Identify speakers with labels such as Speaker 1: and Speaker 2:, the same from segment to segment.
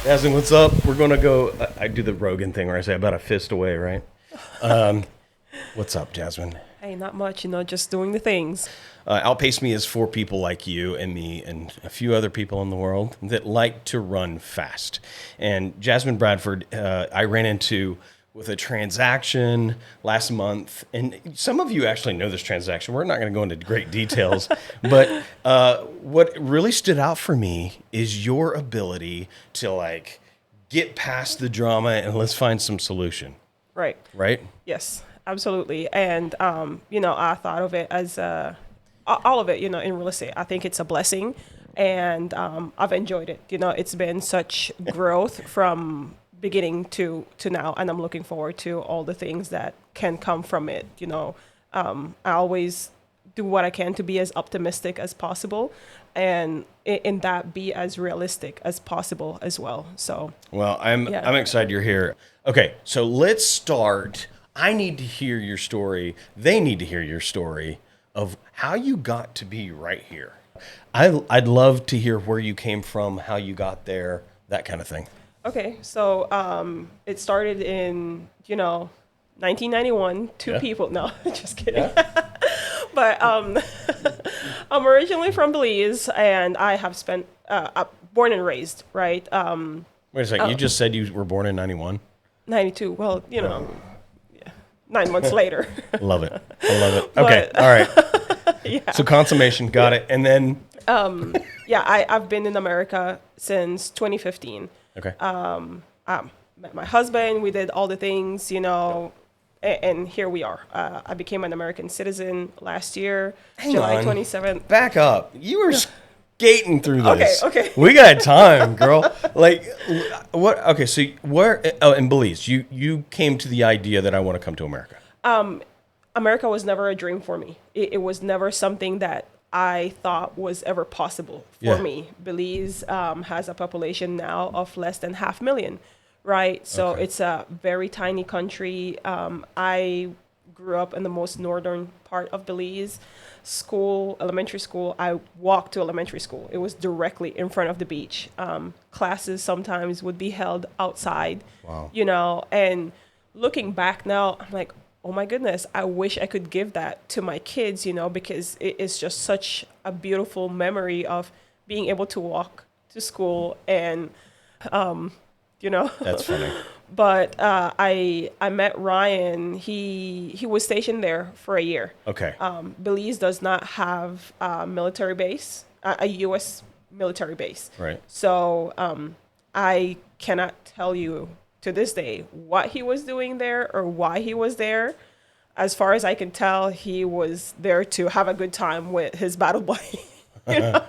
Speaker 1: Jasmine, what's up? We're going to go. I do the Rogan thing where I say about a fist away, right? What's up, Jasmine?
Speaker 2: Hey, not much, just doing the things.
Speaker 1: Outpaceme is for people like you and me and a few other people in the world that like to run fast. And Jasmine Bradford, I ran into with a transaction last month. And some of you actually know this transaction. We're not going to go into great details. But what really stood out for me is your ability to like get past the drama and let's find some solution.
Speaker 2: Right.
Speaker 1: Right?
Speaker 2: Yes, absolutely. And, I thought of it as all of it, in real estate. I think it's a blessing. And I've enjoyed it. It's been such growth from beginning to now. And I'm looking forward to all the things that can come from it. I always do what I can to be as optimistic as possible and in that be as realistic as possible as well. So,
Speaker 1: well, I'm excited you're here. Okay, so let's start. I need to hear your story. They need to hear your story of how you got to be right here. I'd love to hear where you came from, how you got there, that kind of thing.
Speaker 2: Okay, so it started in 1991. Two people. No, just kidding.
Speaker 1: Yeah.
Speaker 2: But I'm originally from Belize, and I have spent born and raised right.
Speaker 1: Wait a second. You just said you were born in 91?
Speaker 2: 92. Well, 9 months later.
Speaker 1: Love it. I love it. Okay. All right.
Speaker 2: Yeah.
Speaker 1: So consummation, got it. And then
Speaker 2: I've been in America since 2015.
Speaker 1: Okay.
Speaker 2: I met my husband. We did all the things, and here we are. I became an American citizen last year, July 27th.
Speaker 1: Back up. You were skating through this.
Speaker 2: Okay.
Speaker 1: We got time, girl. Like, what? Okay, so where? Oh, in Belize, you came to the idea that I want to come to America.
Speaker 2: America was never a dream for me. It was never something that I thought was ever possible for me. Belize has a population now of less than 500,000, right? So it's a very tiny country. I grew up in the most northern part of Belize. Elementary school, I walked to elementary school. It was directly in front of the beach. Classes sometimes would be held outside, and looking back now, I'm like, oh my goodness, I wish I could give that to my kids, because it is just such a beautiful memory of being able to walk to school and,
Speaker 1: That's funny.
Speaker 2: But I met Ryan. He was stationed there for a year.
Speaker 1: Okay.
Speaker 2: Belize does not have a military base, a U.S. military base.
Speaker 1: Right.
Speaker 2: So I cannot tell you to this day what he was doing there or why he was there. As far as I can tell, he was there to have a good time with his battle buddy. And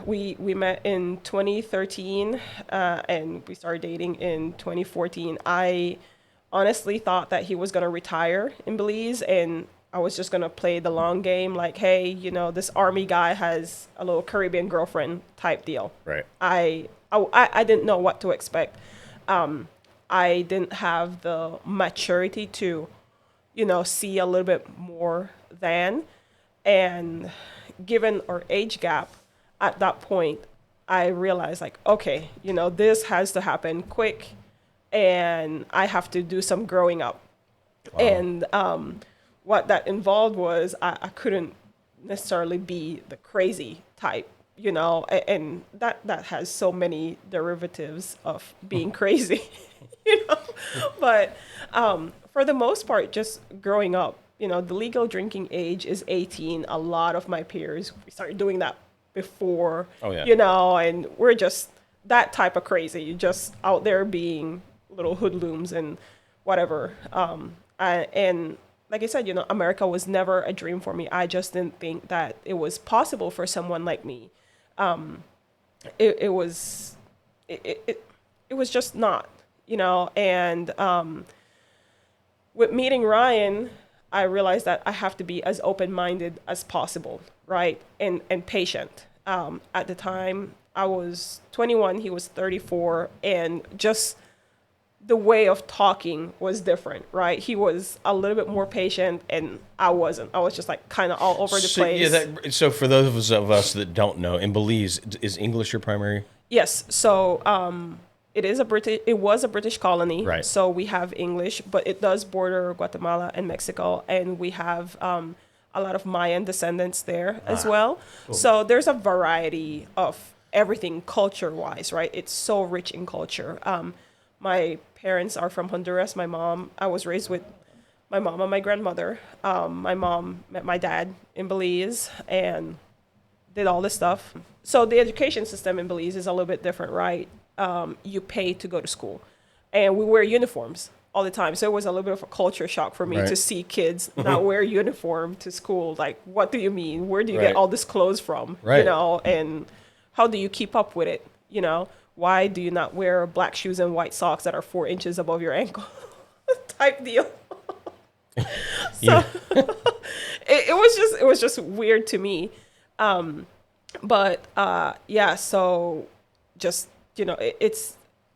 Speaker 2: we met in 2013 and we started dating in 2014. I honestly thought that he was going to retire in Belize and I was just going to play the long game, like, hey, this army guy has a little Caribbean girlfriend type deal.
Speaker 1: Right.
Speaker 2: I didn't know what to expect. I didn't have the maturity to, see a little bit more than. And given our age gap at that point, I realized, like, okay, this has to happen quick and I have to do some growing up. Wow. And what that involved was I couldn't necessarily be the crazy type, and that has so many derivatives of being crazy, But for the most part, just growing up, the legal drinking age is 18. A lot of my peers started doing that before, and we're just that type of crazy, just out there being little hoodlums and whatever. And like I said, America was never a dream for me. I just didn't think that it was possible for someone like me. It was just not, and with meeting Ryan, I realized that I have to be as open-minded as possible, right? And patient. At the time, I was 21, he was 34, and just the way of talking was different, right? He was a little bit more patient, and I wasn't. I was just like kind of all over the place.
Speaker 1: So for those of us that don't know, in Belize, is English your primary?
Speaker 2: Yes. So it was a British colony.
Speaker 1: Right.
Speaker 2: So we have English, but it does border Guatemala and Mexico, and we have a lot of Mayan descendants there as well. Cool. So there's a variety of everything culture-wise, right? It's so rich in culture. My parents are from Honduras. I was raised with my mom and my grandmother. My mom met my dad in Belize and did all this stuff. So the education system in Belize is a little bit different, right? You pay to go to school, and we wear uniforms all the time. So it was a little bit of a culture shock for me to see kids not wear uniform to school. Like, what do you mean? Where do you get all this clothes from? You know, and how do you keep up with it? You know, why do you not wear black shoes and white socks that are 4 inches above your ankle? Type deal. So it was just weird to me. So just, you know,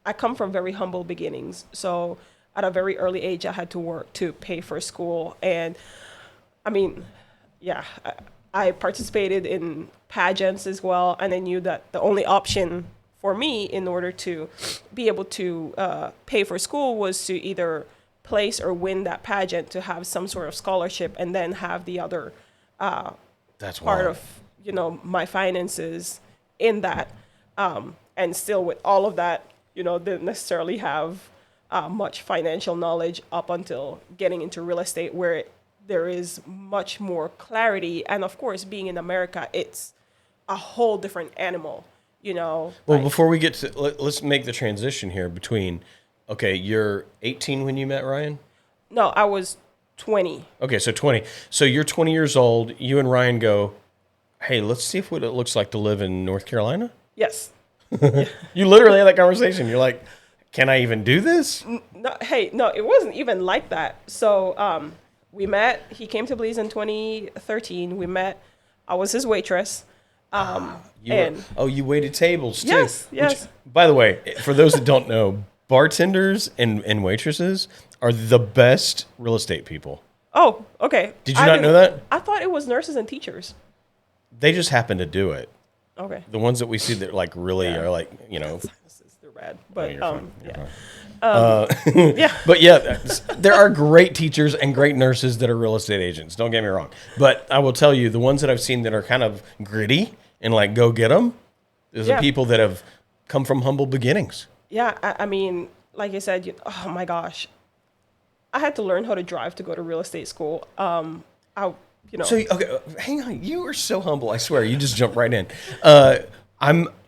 Speaker 2: I come from very humble beginnings. So at a very early age, I had to work to pay for school. And I mean, I participated in pageants as well. And I knew that the only option for me in order to be able to pay for school was to either place or win that pageant to have some sort of scholarship, and then have the other
Speaker 1: That's
Speaker 2: part
Speaker 1: wild.
Speaker 2: of, you know, my finances in that. And still with all of that, you know, didn't necessarily have much financial knowledge up until getting into real estate, where there is much more clarity. And of course, being in America, it's a whole different animal, you know.
Speaker 1: Well, before we get to, let's make the transition here between, okay, you're 18 when you met Ryan?
Speaker 2: No, I was 20.
Speaker 1: Okay, so 20. So you're 20 years old. You and Ryan go, hey, let's see what it looks like to live in North Carolina?
Speaker 2: Yes.
Speaker 1: You literally had that conversation. You're like, can I even do this?
Speaker 2: No, it wasn't even like that. So we met. He came to Belize in 2013. We met. I was his waitress.
Speaker 1: You waited tables too.
Speaker 2: Yes.
Speaker 1: Which, by the way, for those that don't know, bartenders and waitresses are the best real estate people.
Speaker 2: Oh, okay.
Speaker 1: Did you not know that?
Speaker 2: I thought it was nurses and teachers.
Speaker 1: They just happen to do it.
Speaker 2: Okay.
Speaker 1: The ones that we see that like really are like, you know.
Speaker 2: They're bad. But
Speaker 1: you're fine.
Speaker 2: yeah.
Speaker 1: But yeah, there are great teachers and great nurses that are real estate agents. Don't get me wrong. But I will tell you, the ones that I've seen that are kind of gritty and like go get them, is the people that have come from humble beginnings.
Speaker 2: Yeah, I mean, like I said, oh my gosh, I had to learn how to drive to go to real estate school.
Speaker 1: So okay, hang on, you are so humble. I swear, you just jump right in.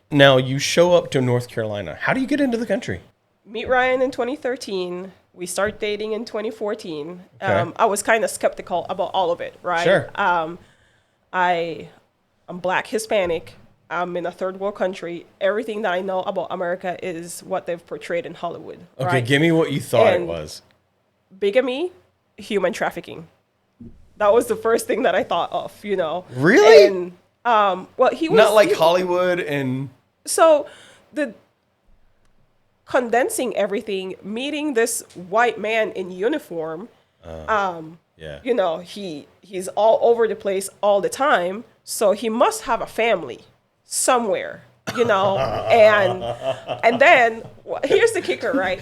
Speaker 1: Now you show up to North Carolina. How do you get into the country?
Speaker 2: Meet Ryan in 2013. We start dating in 2014.
Speaker 1: Okay.
Speaker 2: I was kind of skeptical about all of it, right?
Speaker 1: Sure.
Speaker 2: I'm Black, Hispanic. I'm in a third world country. Everything that I know about America is what they've portrayed in Hollywood.
Speaker 1: Okay,
Speaker 2: right?
Speaker 1: give me what you thought it was.
Speaker 2: Bigamy, human trafficking. That was the first thing that I thought of, you know.
Speaker 1: Really?
Speaker 2: And he was
Speaker 1: not like Hollywood and.
Speaker 2: So the condensing everything, meeting this white man in uniform, you know, he's all over the place all the time. So he must have a family somewhere, you know. and then here's the kicker, right?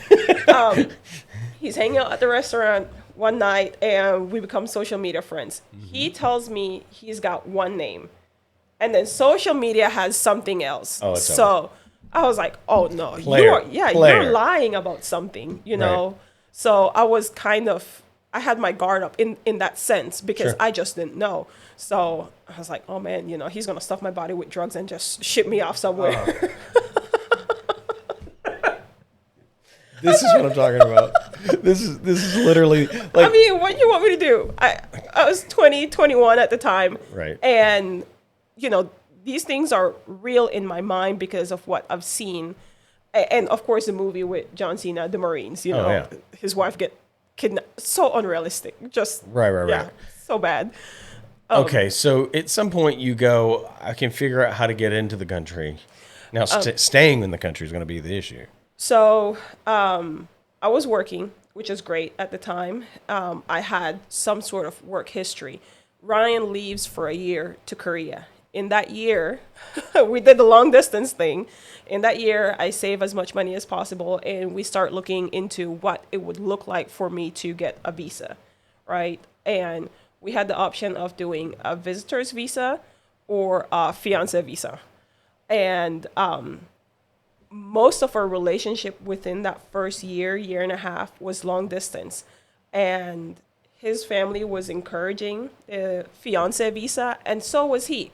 Speaker 2: He's hanging out at the restaurant one night, and we become social media friends. Mm-hmm. He tells me he's got one name, and then social media has something else.
Speaker 1: Oh, it's
Speaker 2: so
Speaker 1: over.
Speaker 2: I was like, oh no,
Speaker 1: Player.
Speaker 2: you're lying about something, you know.
Speaker 1: Right.
Speaker 2: So I had my guard up in that sense, because I just didn't know. So I was like, oh man, you know, he's gonna stuff my body with drugs and just ship me off somewhere.
Speaker 1: This is what I'm talking about. This is literally like.
Speaker 2: I mean, what do you want me to do? I was 20, 21 at the time.
Speaker 1: Right.
Speaker 2: And, you know, these things are real in my mind because of what I've seen. And of course, the movie with John Cena, The Marines, you know, his wife get kidnapped. So unrealistic. Just. Right. Yeah, so bad.
Speaker 1: Okay. So at some point you go, I can figure out how to get into the country. Now, staying in the country is going to be the issue.
Speaker 2: So I I was working, which is great at the time. I had some sort of work history. Ryan leaves for a year to Korea. In that year, we did the long distance thing. In that year, I save as much money as possible, and we start looking into what it would look like for me to get a visa, right? And we had the option of doing a visitor's visa or a fiance visa. And most of our relationship within that first year, year and a half was long distance. And his family was encouraging the fiance visa, and so was he.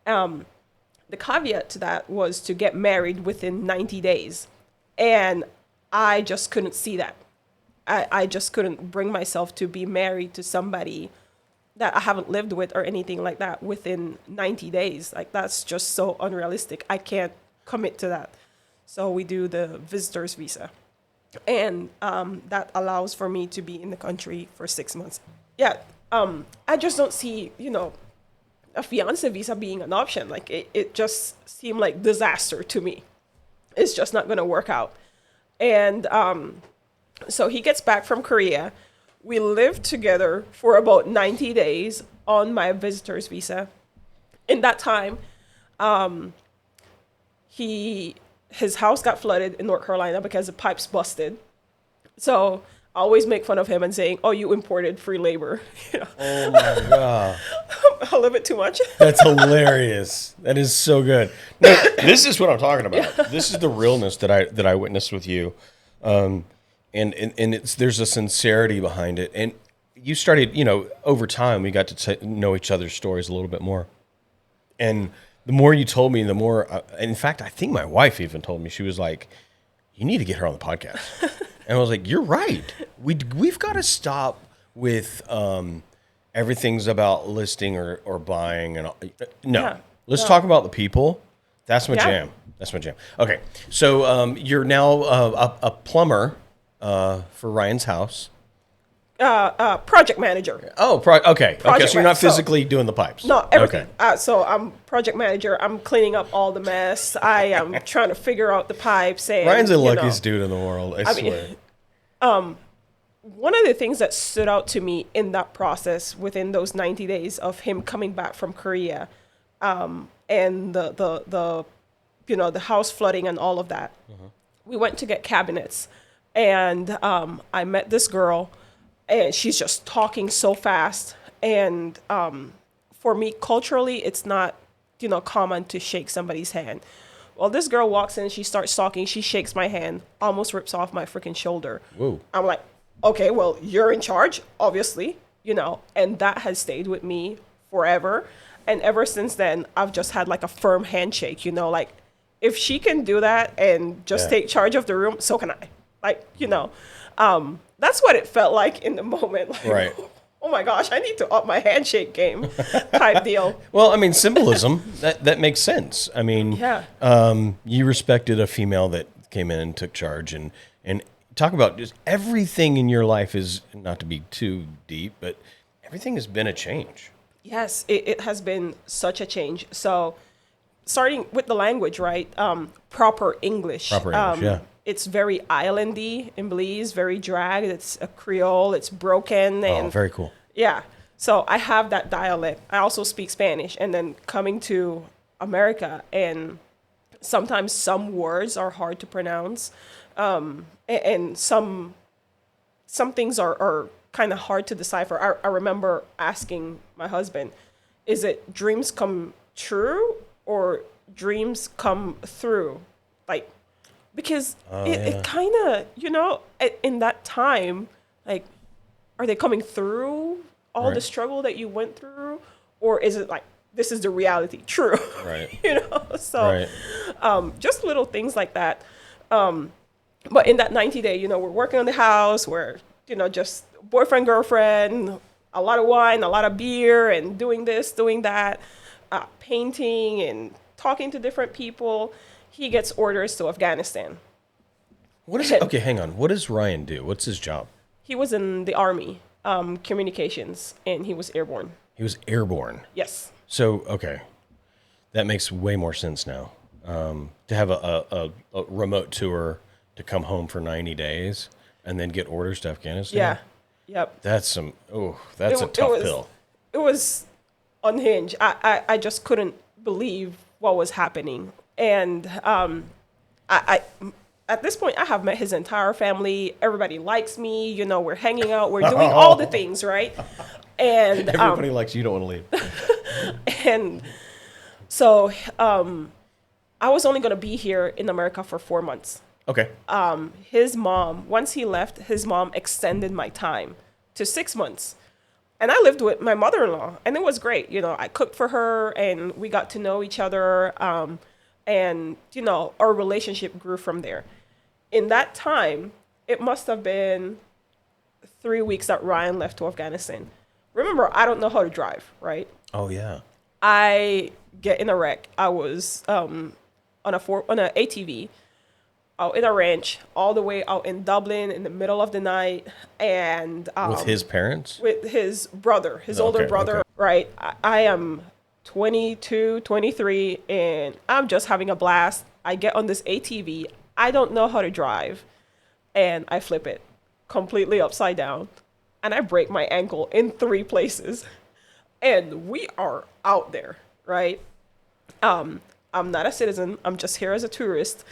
Speaker 2: The caveat to that was to get married within 90 days. And I just couldn't see that. I just couldn't bring myself to be married to somebody that I haven't lived with or anything like that within 90 days. Like, that's just so unrealistic. I can't commit to that. So we do the visitor's visa. And that allows for me to be in the country for 6 months. Yeah, I just don't see, a fiance visa being an option. Like, it just seemed like disaster to me. It's just not going to work out. And so he gets back from Korea. We lived together for about 90 days on my visitor's visa. In that time, his house got flooded in North Carolina because the pipes busted. So I always make fun of him and saying, "Oh, you imported free labor."
Speaker 1: Oh my God.
Speaker 2: A little bit too much.
Speaker 1: That's hilarious. That is so good. No, this is what I'm talking about. This is the realness that I witnessed with you. And there's a sincerity behind it. And you started, over time, we got to know each other's stories a little bit more. And the more you told me, the more, in fact, I think my wife even told me, she was like, "You need to get her on the podcast." And I was like, "You're right. We've got to stop with everything's about listing or buying. And let's talk about the people. That's my jam. That's my jam." Okay. So you're now a plumber for Ryan's house.
Speaker 2: Project manager.
Speaker 1: Oh, okay. So you're not physically doing the pipes.
Speaker 2: No, everything. Okay. So I'm project manager. I'm cleaning up all the mess. I am trying to figure out the pipes. And,
Speaker 1: Ryan's the luckiest dude in the world, I swear.
Speaker 2: One of the things that stood out to me in that process within those 90 days of him coming back from Korea, and the house flooding and all of that, we went to get cabinets, and I met this girl. And she's just talking so fast. And for me, culturally, it's not, common to shake somebody's hand. Well, this girl walks in, she starts talking, she shakes my hand, almost rips off my freaking shoulder.
Speaker 1: Whoa.
Speaker 2: I'm like, okay, well, you're in charge, obviously, and that has stayed with me forever. And ever since then, I've just had like a firm handshake, like, if she can do that and just take charge of the room, so can I. Like, that's what it felt like in the moment. Like,
Speaker 1: right.
Speaker 2: Oh my gosh, I need to up my handshake game type deal.
Speaker 1: Well, I mean, symbolism, that makes sense. I mean, you respected a female that came in and took charge and talk about just everything in your life is, not to be too deep, but everything has been a change.
Speaker 2: Yes, it has been such a change. So starting with the language, right? Proper English. It's very islandy in Belize, very dragged. It's a Creole. It's broken. And
Speaker 1: very cool.
Speaker 2: Yeah. So I have that dialect. I also speak Spanish. And then coming to America, and sometimes some words are hard to pronounce. And some things are kind of hard to decipher. I remember asking my husband, is it dreams come true or dreams come through? Like, because it kind of, in that time, like, are they coming through all the struggle that you went through? Or is it like, this is the reality, true?
Speaker 1: Right.
Speaker 2: So just little things like that. But in that 90-day, we're working on the house, we're, just boyfriend, girlfriend, a lot of wine, a lot of beer, and doing this, doing that, painting and talking to different people. He gets orders to Afghanistan.
Speaker 1: What is it? Okay, hang on. What does Ryan do? What's his job?
Speaker 2: He was in the Army, communications, and he was airborne.
Speaker 1: He was airborne?
Speaker 2: Yes.
Speaker 1: So, okay. That makes way more sense now. To have a remote tour to come home for 90 days. And then get orders to Afghanistan?
Speaker 2: Yeah. Yep.
Speaker 1: That's a tough pill.
Speaker 2: It was unhinged. I just couldn't believe what was happening. And I at this point, I have met his entire family. Everybody likes me. You know, we're hanging out. We're doing all the things, right? And
Speaker 1: everybody likes you. Don't want to leave.
Speaker 2: And so I was only going to be here in America for 4 months.
Speaker 1: Okay.
Speaker 2: His mom, once he left, his mom extended my time to 6 months. And I lived with my mother-in-law, and it was great. You know, I cooked for her, and we got to know each other. And, you know, our relationship grew from there. In that time, it must have been 3 weeks that Ryan left to Afghanistan. Remember, I don't know how to drive, right?
Speaker 1: Oh, yeah.
Speaker 2: I get in a wreck. I was on an ATV out in a ranch all the way out in Dublin in the middle of the night. And
Speaker 1: with his parents?
Speaker 2: With his brother, his older brother, right? I am 22, 23, and I'm just having a blast. I get on this ATV. I don't know how to drive, and I flip it completely upside down, and I break my ankle in 3 places. And we are out there, right? I'm not a citizen. I'm just here as a tourist.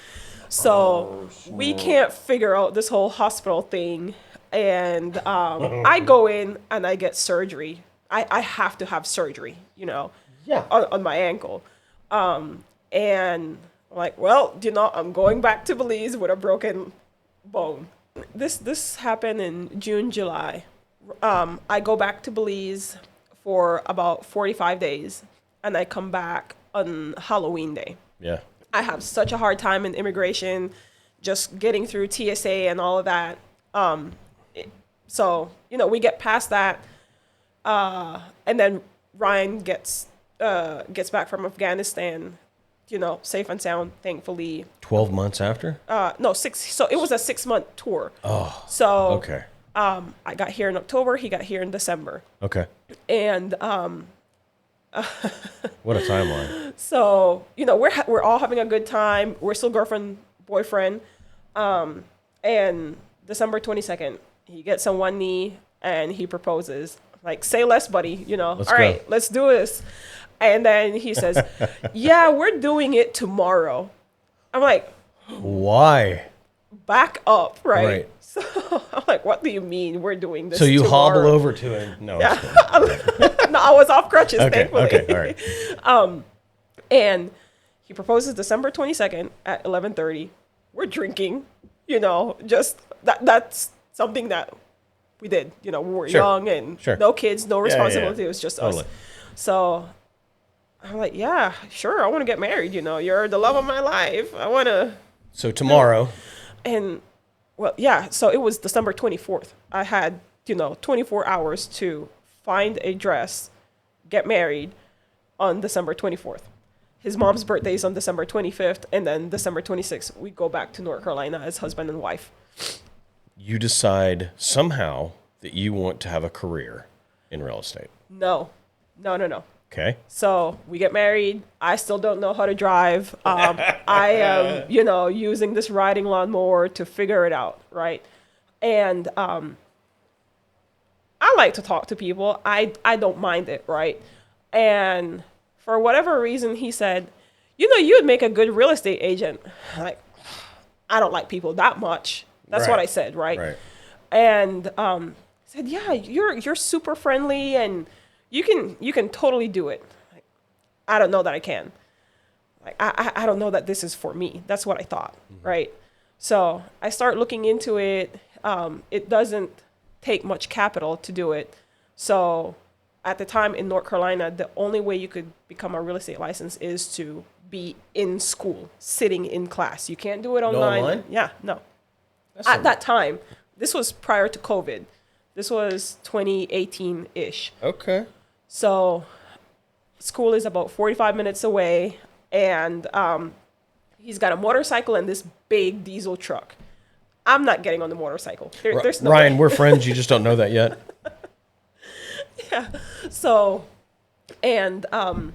Speaker 2: So we can't figure out this whole hospital thing. And I go in and I get surgery. I have to have surgery, you know, on my ankle. And I'm like, well, you know, I'm going back to Belize with a broken bone. This happened in June, July. I go back to Belize for about 45 days, and I come back on Halloween Day.
Speaker 1: Yeah.
Speaker 2: I have such a hard time in immigration, just getting through TSA and all of that. So, you know, we get past that, and then Ryan gets back from Afghanistan, you know, safe and sound, thankfully.
Speaker 1: 12 months after?
Speaker 2: No, 6. So it was a 6-month tour.
Speaker 1: Oh.
Speaker 2: So
Speaker 1: okay.
Speaker 2: I got here in October. He got here in December.
Speaker 1: Okay.
Speaker 2: And
Speaker 1: what a timeline.
Speaker 2: So, you know, we're all having a good time. We're still girlfriend, boyfriend. And December 22nd, he gets on one knee and he proposes. Like, say less, buddy, you know.
Speaker 1: Let's
Speaker 2: all
Speaker 1: go.
Speaker 2: Right, let's do this. And then he says, yeah, we're doing it tomorrow. I'm like,
Speaker 1: why?
Speaker 2: Back up, right?
Speaker 1: Right.
Speaker 2: So I'm like, what do you mean we're doing this
Speaker 1: So you
Speaker 2: tomorrow?
Speaker 1: hobble over to him. No.
Speaker 2: Yeah. No, I was off crutches, thankfully.
Speaker 1: Okay, all right.
Speaker 2: And he proposes December 22nd at 11:30. We're drinking, you know, just that's something that we did. You know, we were young and no kids, no responsibility. It was just us. So I'm like, yeah, sure. I want to get married. You know, you're the love of my life. I want to.
Speaker 1: So tomorrow.
Speaker 2: And well, yeah. So it was December 24th. I had, you know, 24 hours to find a dress, get married on December 24th. His mom's birthday is on December 25th, and then December 26th, we go back to North Carolina as husband and wife.
Speaker 1: You decide somehow that you want to have a career in real estate.
Speaker 2: No.
Speaker 1: Okay.
Speaker 2: So we get married. I still don't know how to drive. I am, you know, using this riding lawnmower to figure it out, right? And I like to talk to people. I don't mind it, right? And for whatever reason, he said, you know, you would make a good real estate agent. Like, I don't like people that much. That's what I said, right? And he said, yeah, you're super friendly and you can totally do it. Like, I don't know that I can. Like, I don't know that this is for me. That's what I thought, right? So I start looking into it. It doesn't take much capital to do it. So at the time in North Carolina, the only way you could become a real estate license is to be in school, sitting in class. You can't do it online.
Speaker 1: No online?
Speaker 2: Yeah, no. At that time, this was prior to COVID. This was 2018-ish.
Speaker 1: Okay.
Speaker 2: So school is about 45 minutes away, and he's got a motorcycle and this big diesel truck. I'm not getting on the motorcycle. There's no
Speaker 1: Ryan,
Speaker 2: way.
Speaker 1: we're friends. You just don't know that yet.
Speaker 2: Yeah. So, and I'm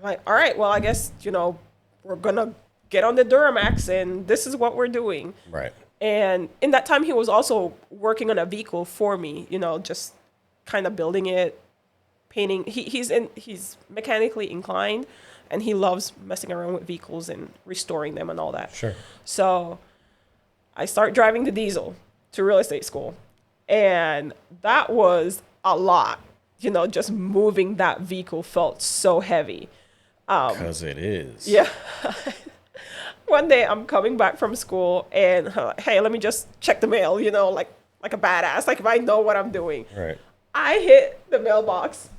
Speaker 2: like, all right, well, I guess, you know, we're going to get on the Duramax and this is what we're doing.
Speaker 1: Right.
Speaker 2: And in that time, he was also working on a vehicle for me, just kind of building it, painting. He's mechanically inclined, and he loves messing around with vehicles and restoring them and all that.
Speaker 1: Sure.
Speaker 2: So I start driving the diesel to real estate school, and that was a lot. Just moving that vehicle felt so heavy.
Speaker 1: Because it is.
Speaker 2: Yeah. One day I'm coming back from school and hey, let me just check the mail, like a badass, like if I know what I'm doing.
Speaker 1: Right.
Speaker 2: I hit the mailbox.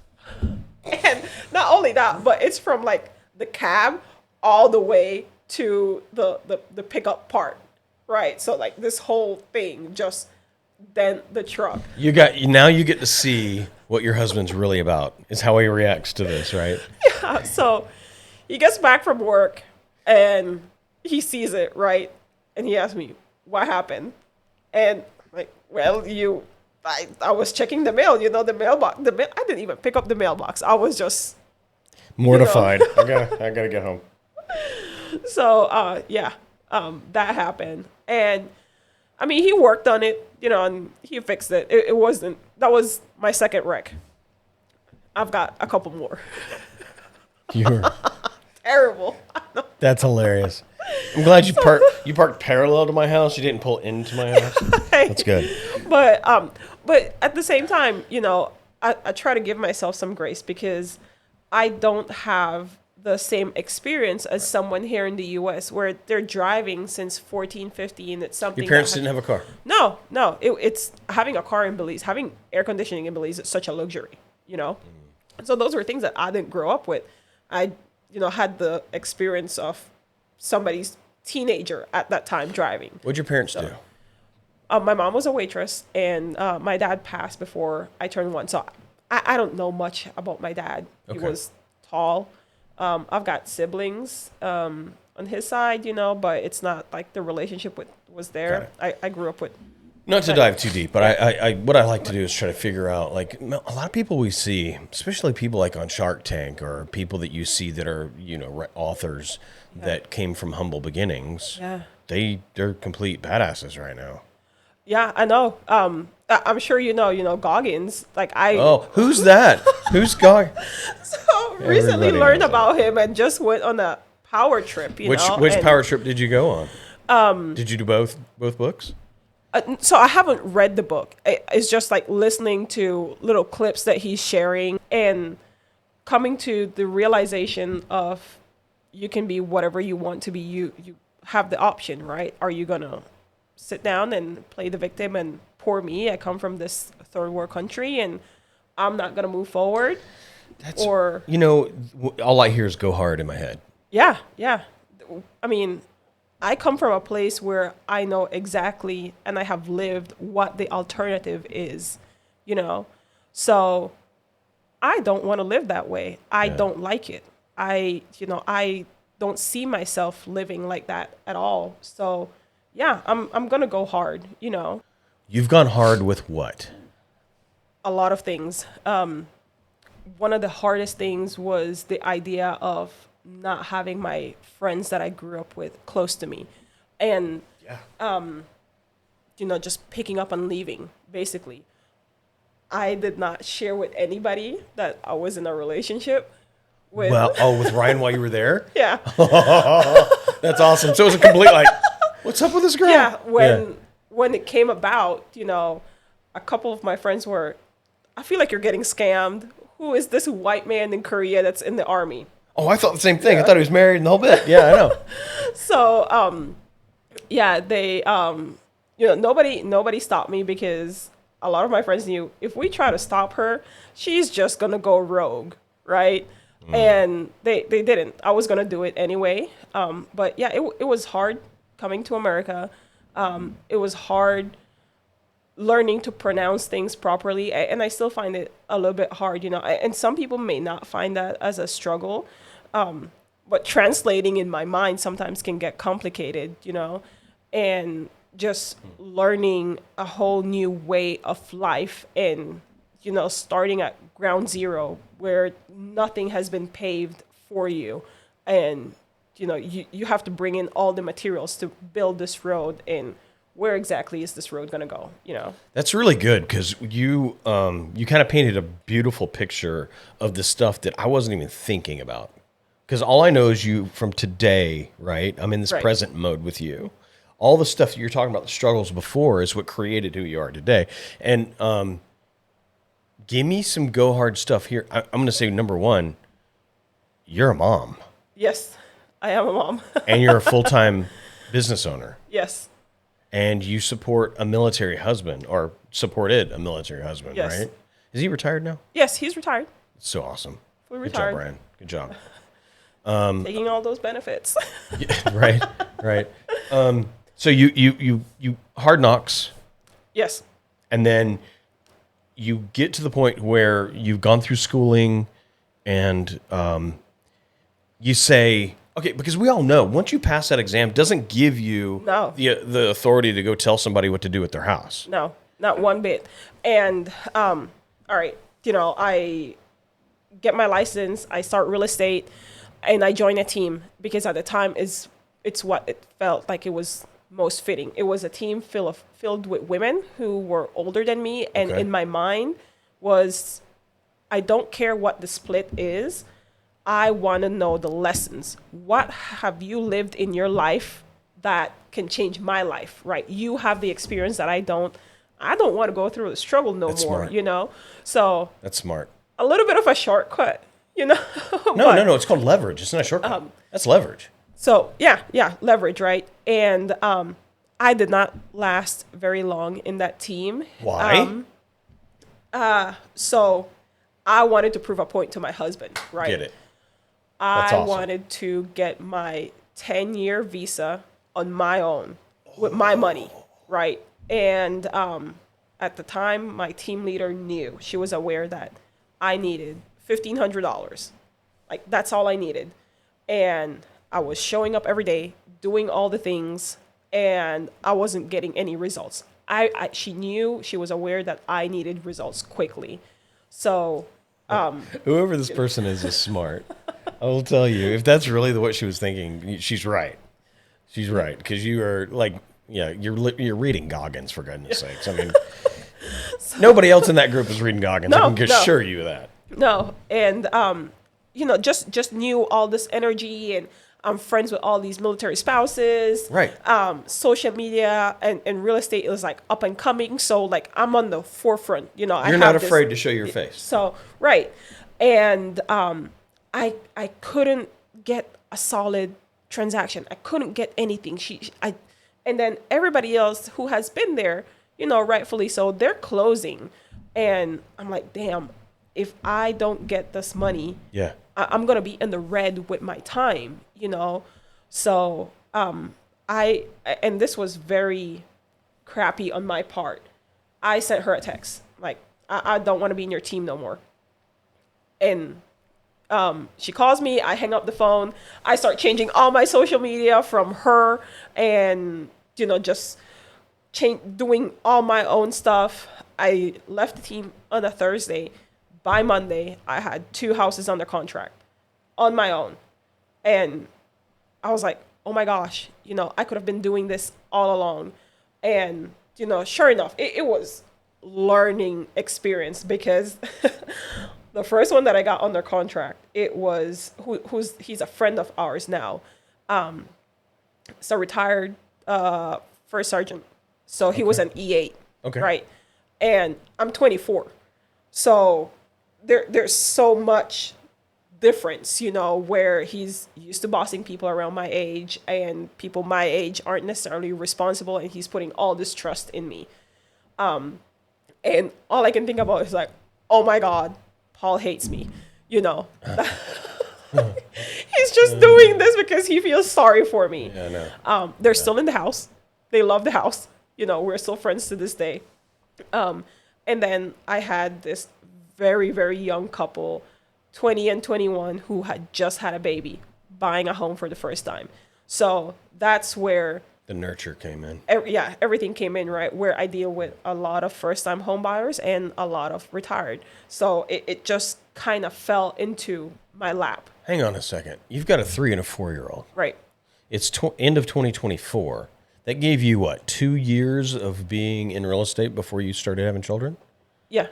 Speaker 2: And not only that, but it's from like the cab all the way to the pickup part. Right. So like this whole thing just dent the truck.
Speaker 1: Now you get to see what your husband's really about, is how he reacts to this, right?
Speaker 2: Yeah. So he gets back from work and he sees it, right? And he asks me, what happened? And like, well, I was checking the mail, the mailbox. I didn't even pick up the mailbox. I was just
Speaker 1: mortified. I gotta get home.
Speaker 2: So, that happened. And I mean, he worked on it, and he fixed it. That was my second wreck. I've got a couple more.
Speaker 1: You're
Speaker 2: terrible.
Speaker 1: That's hilarious. I'm glad you parked parallel to my house. You didn't pull into my house. That's good.
Speaker 2: But at the same time, I try to give myself some grace because I don't have the same experience as someone here in the U.S. where they're driving since 14, 15. It's something.
Speaker 1: Your parents didn't have a car?
Speaker 2: No. It's having a car in Belize, having air conditioning in Belize. It's such a luxury, So those were things that I didn't grow up with. I, had the experience of somebody's teenager at that time driving.
Speaker 1: What'd your parents do?
Speaker 2: My mom was a waitress, and my dad passed before I turned 1. So I don't know much about my dad. Okay. He was tall. I've got siblings on his side, but it's not like the relationship was there. I grew up with.
Speaker 1: Not to dive too deep, but I what I like to do is try to figure out, like, a lot of people we see, especially people like on Shark Tank or people that you see that are, authors that came from humble beginnings.
Speaker 2: Yeah.
Speaker 1: They're complete badasses right now.
Speaker 2: Yeah, I know. I'm sure Goggins.
Speaker 1: Oh, who's that? Who's Goggins?
Speaker 2: So recently learned about him and just went on a power trip.
Speaker 1: Which power trip did you go on? Did you do both books?
Speaker 2: So I haven't read the book. It's just like listening to little clips that he's sharing and coming to the realization of you can be whatever you want to be. You have the option, right? Are you gonna sit down and play the victim and poor me? I come from this third world country and I'm not gonna move forward.
Speaker 1: All I hear is go hard in my head.
Speaker 2: Yeah. I mean, I come from a place where I know exactly and I have lived what the alternative is, So I don't want to live that way. I don't like it. I don't see myself living like that at all. So yeah, I'm going to go hard,
Speaker 1: You've gone hard with what?
Speaker 2: A lot of things. One of the hardest things was the idea of not having my friends that I grew up with close to me. And, just picking up and leaving, basically. I did not share with anybody that I was in a relationship with.
Speaker 1: Well, with Ryan while you were there?
Speaker 2: Yeah.
Speaker 1: That's awesome. So it was a complete what's up with this girl?
Speaker 2: Yeah. When it came about, a couple of my friends were, I feel like you're getting scammed. Who is this white man in Korea that's in the army?
Speaker 1: Oh, I thought the same thing. Yeah. I thought he was married and the whole bit. Yeah, I know.
Speaker 2: So, they, nobody stopped me because a lot of my friends knew if we try to stop her, she's just going to go rogue, right? And they didn't. I was going to do it anyway. But yeah, it was hard coming to America. It was hard learning to pronounce things properly. And I still find it a little bit hard, and some people may not find that as a struggle. But translating in my mind sometimes can get complicated, and just learning a whole new way of life and, starting at ground zero where nothing has been paved for you. And, you have to bring in all the materials to build this road. And where exactly is this road going to go, you know?
Speaker 1: That's really good because you kind of painted a beautiful picture of the stuff that I wasn't even thinking about. Because all I know is you from today, right? I'm in this
Speaker 2: Right.
Speaker 1: present mode with you. All the stuff that you're talking about, the struggles before, is what created who you are today. And give me some go hard stuff here. I'm going to say number one, you're a mom
Speaker 2: Yes, I am a mom.
Speaker 1: and you're a full time business owner.
Speaker 2: Yes.
Speaker 1: And you support a military husband or supported a military husband,
Speaker 2: Yes.
Speaker 1: right? Is he retired now?
Speaker 2: Yes, he's retired.
Speaker 1: It's so awesome.
Speaker 2: Fully
Speaker 1: Good
Speaker 2: retired.
Speaker 1: job, Brian. Good job.
Speaker 2: Taking all those benefits.
Speaker 1: Yeah, right, right. So you hard knocks,
Speaker 2: Yes.
Speaker 1: and then you get to the point where you've gone through schooling, and you say, okay, because we all know once you pass that exam, it doesn't give you
Speaker 2: No.
Speaker 1: the authority to go tell somebody what to do at their house.
Speaker 2: No, not one bit. And all right, you know, I get my license, I start real estate, and I join a team because at the time it's what it felt like it was most fitting. It was a team filled with women who were older than me, and
Speaker 1: Okay.
Speaker 2: in my mind was, I don't care what the split is. I want to know the lessons. What have you lived in your life that can change my life, right? You have the experience that I don't. I don't want to go through the struggle no
Speaker 1: That's
Speaker 2: more,
Speaker 1: smart.
Speaker 2: you know? So
Speaker 1: That's smart.
Speaker 2: a little bit of a shortcut, you know?
Speaker 1: No. It's called leverage. It's not a shortcut. That's leverage.
Speaker 2: So yeah, leverage, right? And I did not last very long in that team.
Speaker 1: Why?
Speaker 2: So I wanted to prove a point to my husband, right?
Speaker 1: Get it. That's
Speaker 2: I
Speaker 1: awesome.
Speaker 2: wanted to get my 10-year visa on my own with my money, right? And at the time, my team leader knew. She was aware that I needed $1,500. Like, that's all I needed. And I was showing up every day, doing all the things, and I wasn't getting any results. She knew, she was aware that I needed results quickly. So
Speaker 1: Whoever this person is smart. I will tell you, if that's really what she was thinking, she's right. She's right because you are like, yeah, you're reading Goggins for goodness sakes. I mean, nobody else in that group is reading Goggins. I can assure you that.
Speaker 2: No, and you know, just knew all this energy, and I'm friends with all these military spouses.
Speaker 1: Right.
Speaker 2: Social media and real estate is like up and coming, so like I'm on the forefront. You know,
Speaker 1: You're not afraid to show your face.
Speaker 2: So right, and I couldn't get a solid transaction. I couldn't get anything. And then everybody else who has been there, you know, rightfully so, they're closing, and I'm like, damn, if I don't get this money,
Speaker 1: Yeah.
Speaker 2: I'm gonna be in the red with my time, you know. So and this was very crappy on my part. I sent her a text like, I don't want to be in your team no more. And she calls me, I hang up the phone, I start changing all my social media from her, and you know, just doing all my own stuff. I left the team on a Thursday. By Monday, I had 2 houses under contract on my own. And I was like, oh my gosh, you know, I could have been doing this all along. And, you know, sure enough, it was learning experience because the first one that I got under contract, it was, he's a friend of ours now. It's a retired first sergeant. So he was an E8.
Speaker 1: Okay.
Speaker 2: Right. And I'm 24. So there's so much difference, you know, where he's used to bossing people around my age, and people my age aren't necessarily responsible, and he's putting all this trust in me. And all I can think about is like, oh my God, Paul hates me, you know. He's just doing this because he feels sorry for me.
Speaker 1: Yeah, I know.
Speaker 2: They're still in the house. They love the house. You know, we're still friends to this day. And then I had this very, very young couple, 20 and 21, who had just had a baby, buying a home for the first time. So that's where
Speaker 1: The nurture came in.
Speaker 2: everything came in, right? Where I deal with a lot of first-time home buyers and a lot of retired. So it just kind of fell into my lap.
Speaker 1: Hang on a second. You've got a 3 and a 4-year-old.
Speaker 2: Right.
Speaker 1: It's end of 2024. That gave you what, 2 years of being in real estate before you started having children?
Speaker 2: Yeah.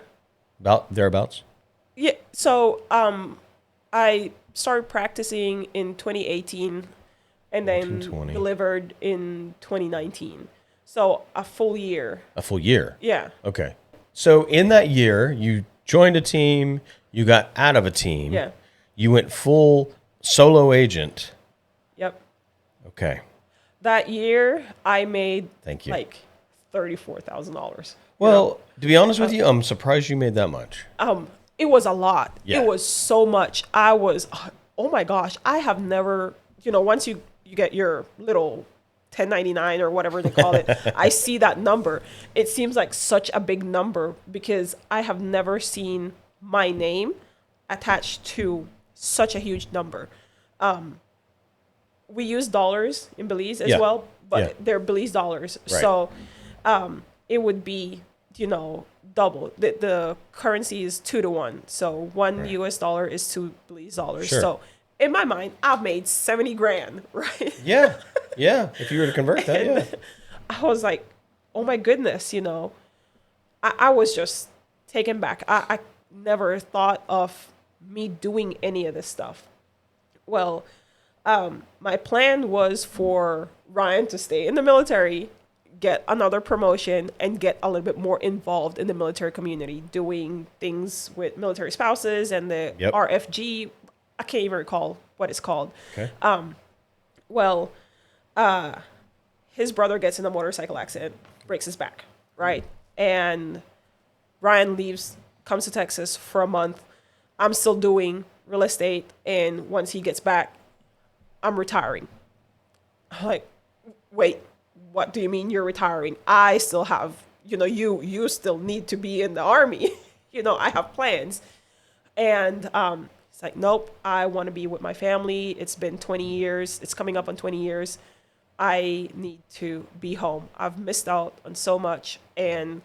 Speaker 1: About thereabouts?
Speaker 2: Yeah. So I started practicing in 2018 and then
Speaker 1: 1920.
Speaker 2: delivered in 2019. So a full year.
Speaker 1: A full year?
Speaker 2: Yeah.
Speaker 1: Okay. So in that year, you joined a team, you got out of a team,
Speaker 2: Yeah.
Speaker 1: you went full solo agent.
Speaker 2: Yep.
Speaker 1: Okay.
Speaker 2: That year I made
Speaker 1: Thank you.
Speaker 2: like $34,000.
Speaker 1: Well, to be honest with you, I'm surprised you made that much.
Speaker 2: It was a lot.
Speaker 1: Yeah.
Speaker 2: It was so much. I was, oh my gosh, I have never, once you get your little 1099 or whatever they call it, I see that number. It seems like such a big number because I have never seen my name attached to such a huge number. We use dollars in Belize as
Speaker 1: Yeah.
Speaker 2: well, but
Speaker 1: Yeah.
Speaker 2: they're Belize dollars.
Speaker 1: Right.
Speaker 2: So it would be, double. The currency is 2 to 1. So one US dollar is 2 Belize dollars.
Speaker 1: Sure.
Speaker 2: So in my mind, I've made 70 grand, right?
Speaker 1: Yeah. Yeah. If you were to convert that, yeah.
Speaker 2: I was like, oh my goodness, I was just taken back. I never thought of me doing any of this stuff. Well, my plan was for Ryan to stay in the military, get another promotion, and get a little bit more involved in the military community, doing things with military spouses and the
Speaker 1: Yep.
Speaker 2: RFG. I can't even recall what it's called.
Speaker 1: Okay.
Speaker 2: Well, his brother gets in a motorcycle accident, breaks his back, right? And Ryan leaves, comes to Texas for a month. I'm still doing real estate, and once he gets back, I'm retiring. I'm like, wait, what do you mean you're retiring? I still have, you still need to be in the Army. I have plans. And it's like, nope, I want to be with my family. It's been 20 years. It's coming up on 20 years. I need to be home. I've missed out on so much. And,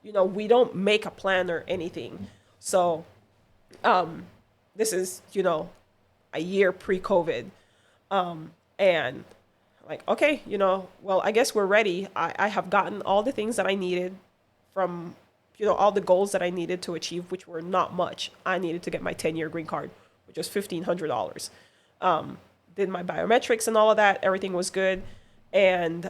Speaker 2: we don't make a plan or anything. So this is, a year pre-COVID. And like, okay, well, I guess we're ready. I have gotten all the things that I needed from, all the goals that I needed to achieve, which were not much. I needed to get my 10-year green card, which was $1,500. Did my biometrics and all of that. Everything was good. And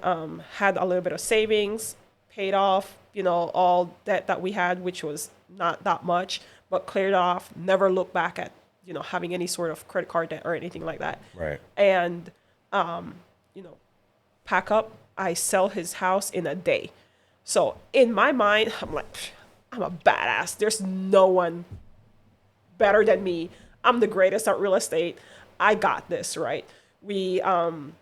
Speaker 2: had a little bit of savings, paid off, all debt that we had, which was not that much, but cleared off, never looked back at, having any sort of credit card debt or anything like that.
Speaker 1: Right.
Speaker 2: And, pack up, I sell his house in a day. So in my mind, I'm like, I'm a badass. There's no one better than me. I'm the greatest at real estate. I got this, right? We don't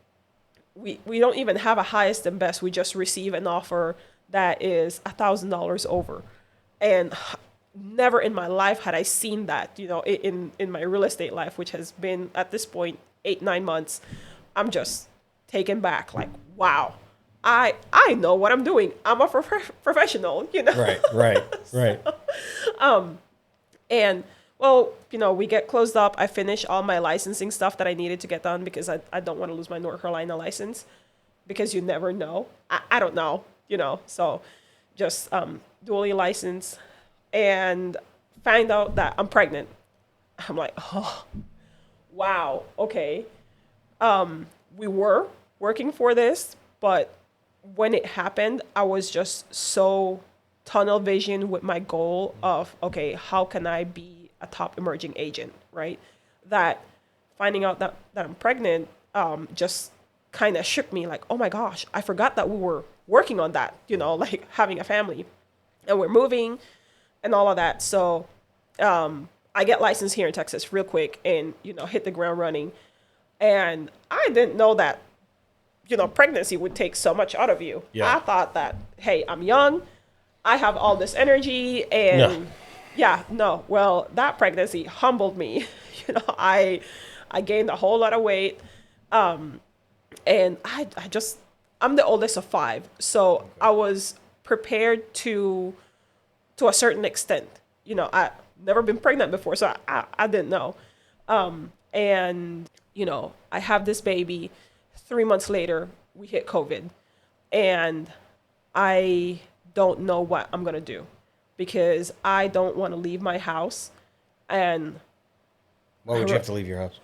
Speaker 2: even have a highest and best. We just receive an offer that is $1,000 over. And never in my life had I seen that, in my real estate life, which has been at this point 8-9 months. I'm just taken back, like, wow, I know what I'm doing. I'm a professional,
Speaker 1: Right.
Speaker 2: And well, we get closed up. I finish all my licensing stuff that I needed to get done because I don't want to lose my North Carolina license because you never know. I don't know, so just dually licensed and find out that I'm pregnant. I'm like, oh, wow, okay. We were working for this, but when it happened, I was just so tunnel vision with my goal of, okay, how can I be a top emerging agent, right? That finding out that I'm pregnant just kind of shook me like, oh my gosh, I forgot that we were working on that, like having a family and we're moving and all of that. So I get licensed here in Texas real quick and, hit the ground running. And I didn't know that, pregnancy would take so much out of you.
Speaker 1: Yeah.
Speaker 2: I thought that, hey, I'm young. I have all this energy and well, that pregnancy humbled me. I gained a whole lot of weight. And I'm the oldest of 5. So I was prepared to a certain extent. I never been pregnant before, so I didn't know. And I have this baby. 3 months later, we hit COVID. and I don't know what I'm gonna do because I don't want to leave my house, and
Speaker 1: Why would you have to leave your house?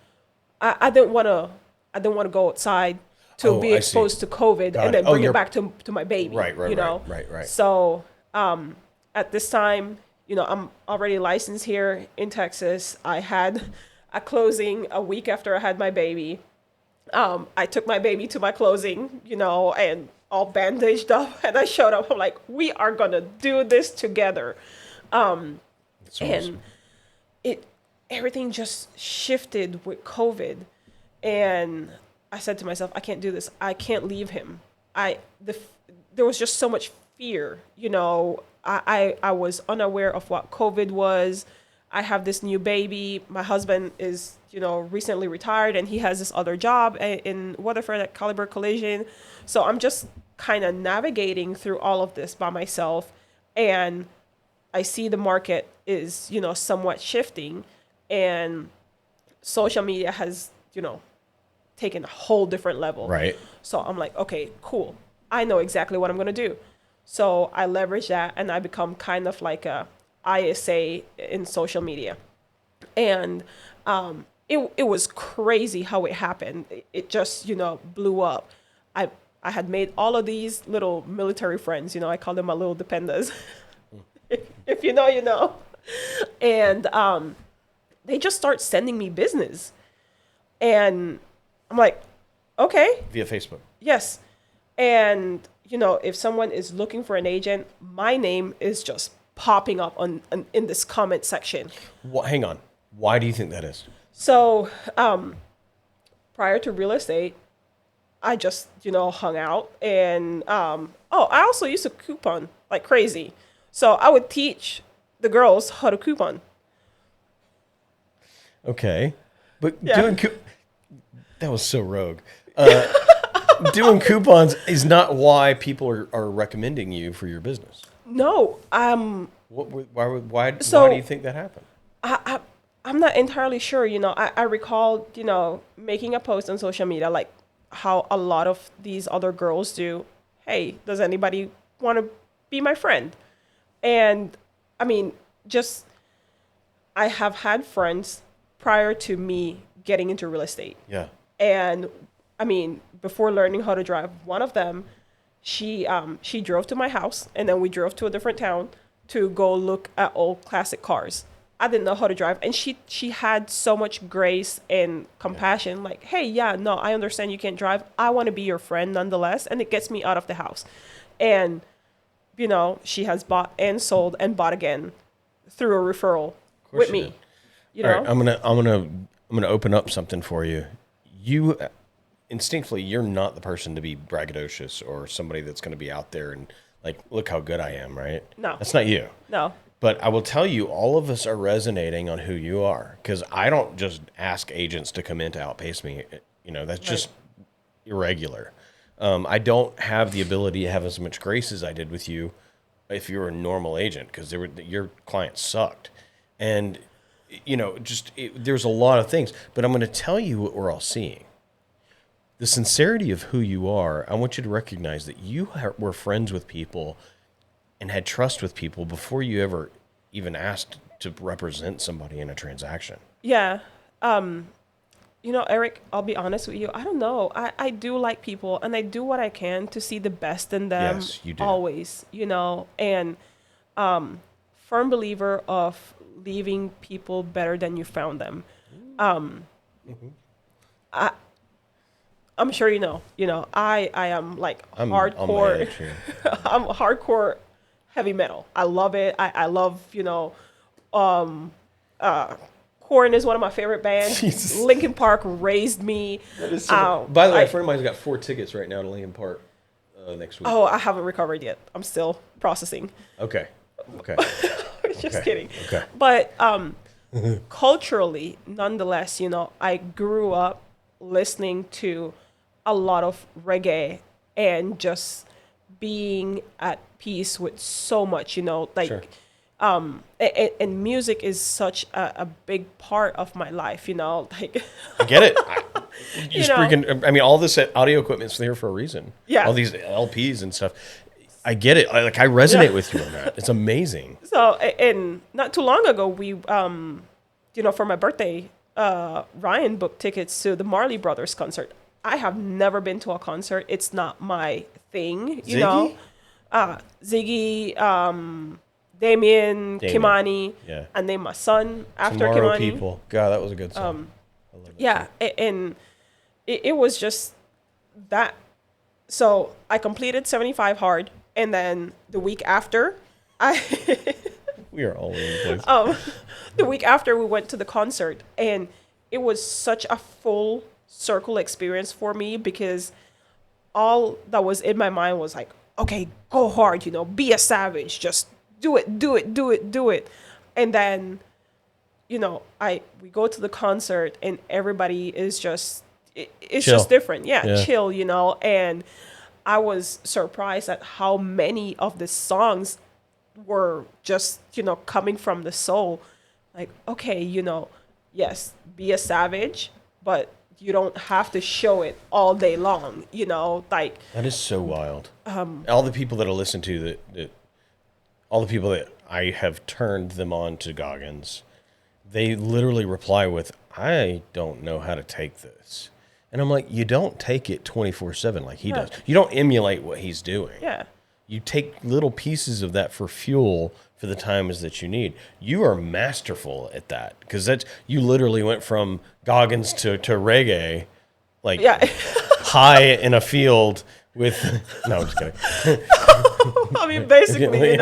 Speaker 2: I didn't want to. I didn't want to go outside to
Speaker 1: Oh,
Speaker 2: be
Speaker 1: I see.
Speaker 2: exposed to COVID
Speaker 1: Got
Speaker 2: and
Speaker 1: it.
Speaker 2: then
Speaker 1: Oh,
Speaker 2: bring it
Speaker 1: you're
Speaker 2: back to my baby.
Speaker 1: right, right,
Speaker 2: you
Speaker 1: right,
Speaker 2: know.
Speaker 1: right, right.
Speaker 2: So at this time, I'm already licensed here in Texas. I had a closing a week after I had my baby. I took my baby to my closing, and all bandaged up, and I showed up. I'm like, we are gonna do this together,
Speaker 1: That's
Speaker 2: and
Speaker 1: awesome.
Speaker 2: it everything just shifted with COVID, and I said to myself, I can't do this. I can't leave him. There was just so much fear. I was unaware of what COVID was. I have this new baby. My husband is, recently retired, and he has this other job in Weatherford at Caliber Collision. So I'm just kind of navigating through all of this by myself, and I see the market is, somewhat shifting, and social media has, taken a whole different level.
Speaker 1: Right.
Speaker 2: So I'm like, okay, cool. I know exactly what I'm going to do. So I leverage that, and I become kind of like a ISA in social media. And it was crazy how it happened. It just, blew up. I had made all of these little military friends, I call them my little dependas. If you know, you know. And they just start sending me business. And I'm like, okay,
Speaker 1: Via Facebook.
Speaker 2: yes. And, if someone is looking for an agent, my name is just popping up in this comment section.
Speaker 1: Hang on. Why do you think that is?
Speaker 2: So prior to real estate, I just, hung out. And, I also used to coupon like crazy. So I would teach the girls how to coupon.
Speaker 1: Okay. But
Speaker 2: Yeah.
Speaker 1: that was so rogue. Doing coupons is not why people are recommending you for your business.
Speaker 2: No,
Speaker 1: Why
Speaker 2: So-
Speaker 1: do you think that happened?
Speaker 2: I'm not entirely sure. I recall, making a post on social media, like how a lot of these other girls do. Hey, does anybody want to be my friend? And I mean, just I have had friends prior to me getting into real estate.
Speaker 1: Yeah.
Speaker 2: And I mean, before learning how to drive, one of them, she drove to my house, and then we drove to a different town to go look at old classic cars. I didn't know how to drive, and she had so much grace and compassion. Like, hey, yeah, no, I understand you can't drive. I want to be your friend nonetheless, and it gets me out of the house. And she has bought and sold and bought again through a referral with
Speaker 1: she
Speaker 2: me.
Speaker 1: did.
Speaker 2: You
Speaker 1: All
Speaker 2: know,
Speaker 1: right, I'm gonna open up something for you. You instinctively, you're not the person to be braggadocious or somebody that's going to be out there and like, look how good I am, right?
Speaker 2: No.
Speaker 1: That's not you.
Speaker 2: no,
Speaker 1: But I will tell you, all of us are resonating on who you are, because I don't just ask agents to come in to outpace me. That's just irregular. I don't have the ability to have as much grace as I did with you if you were a normal agent, because your clients sucked. And, there's a lot of things. But I'm going to tell you what we're all seeing. The sincerity of who you are, I want you to recognize that you were friends with people and had trust with people before you ever even asked to represent somebody in a transaction.
Speaker 2: yeah. Eric, I'll be honest with you. I don't know. I do like people, and I do what I can to see the best in them.
Speaker 1: Yes, you do.
Speaker 2: Always, and firm believer of leaving people better than you found them. I'm sure I am like
Speaker 1: I'm on my
Speaker 2: hardcore.
Speaker 1: edge here.
Speaker 2: I'm hardcore heavy metal. I love it. I love, Korn is one of my favorite bands.
Speaker 1: Jesus.
Speaker 2: Linkin Park raised me.
Speaker 1: By the way, a friend of mine's got 4 tickets right now to Lincoln Park next week.
Speaker 2: Oh, I haven't recovered yet. I'm still processing.
Speaker 1: Okay.
Speaker 2: Just
Speaker 1: Okay.
Speaker 2: kidding.
Speaker 1: Okay.
Speaker 2: But culturally, nonetheless, I grew up listening to a lot of reggae and just being at peace with so much, like,
Speaker 1: Sure.
Speaker 2: and music is such a big part of my life, like,
Speaker 1: I get it. You freaking, I mean, all this audio equipment's there for a reason.
Speaker 2: Yeah.
Speaker 1: All these LPs and stuff. I get it. I resonate with you on that. It's amazing.
Speaker 2: So, and not too long ago, we, for my birthday, Ryan booked tickets to the Marley Brothers concert. I have never been to a concert. It's not my thing, you know. Ziggy, Damien, Kimani, and then my son after
Speaker 1: Tomorrow
Speaker 2: Kimani.
Speaker 1: People. God, that was a good song.
Speaker 2: I love it and it was just that. So I completed 75 hard, and then the week after,
Speaker 1: we are all over the place.
Speaker 2: The week after we went to the concert, and it was such a full circle experience for me because all that was in my mind was like, okay, go hard, be a savage, just do it. And then, we go to the concert and everybody is just, it's
Speaker 1: chill.
Speaker 2: just different. Yeah, chill, and I was surprised at how many of the songs were just, coming from the soul. Like, okay, yes, be a savage, but you don't have to show it all day long, like.
Speaker 1: That is so wild. All the people that I listen to all the people that I have turned them on to Goggins, they literally reply with, I don't know how to take this. And I'm like, you don't take it 24/7 like he does. You don't emulate what he's doing.
Speaker 2: Yeah.
Speaker 1: You take little pieces of that for fuel for the times that you need. You are masterful at that because you literally went from Goggins to reggae, like high in a field with. No, I'm just kidding.
Speaker 2: I mean, basically,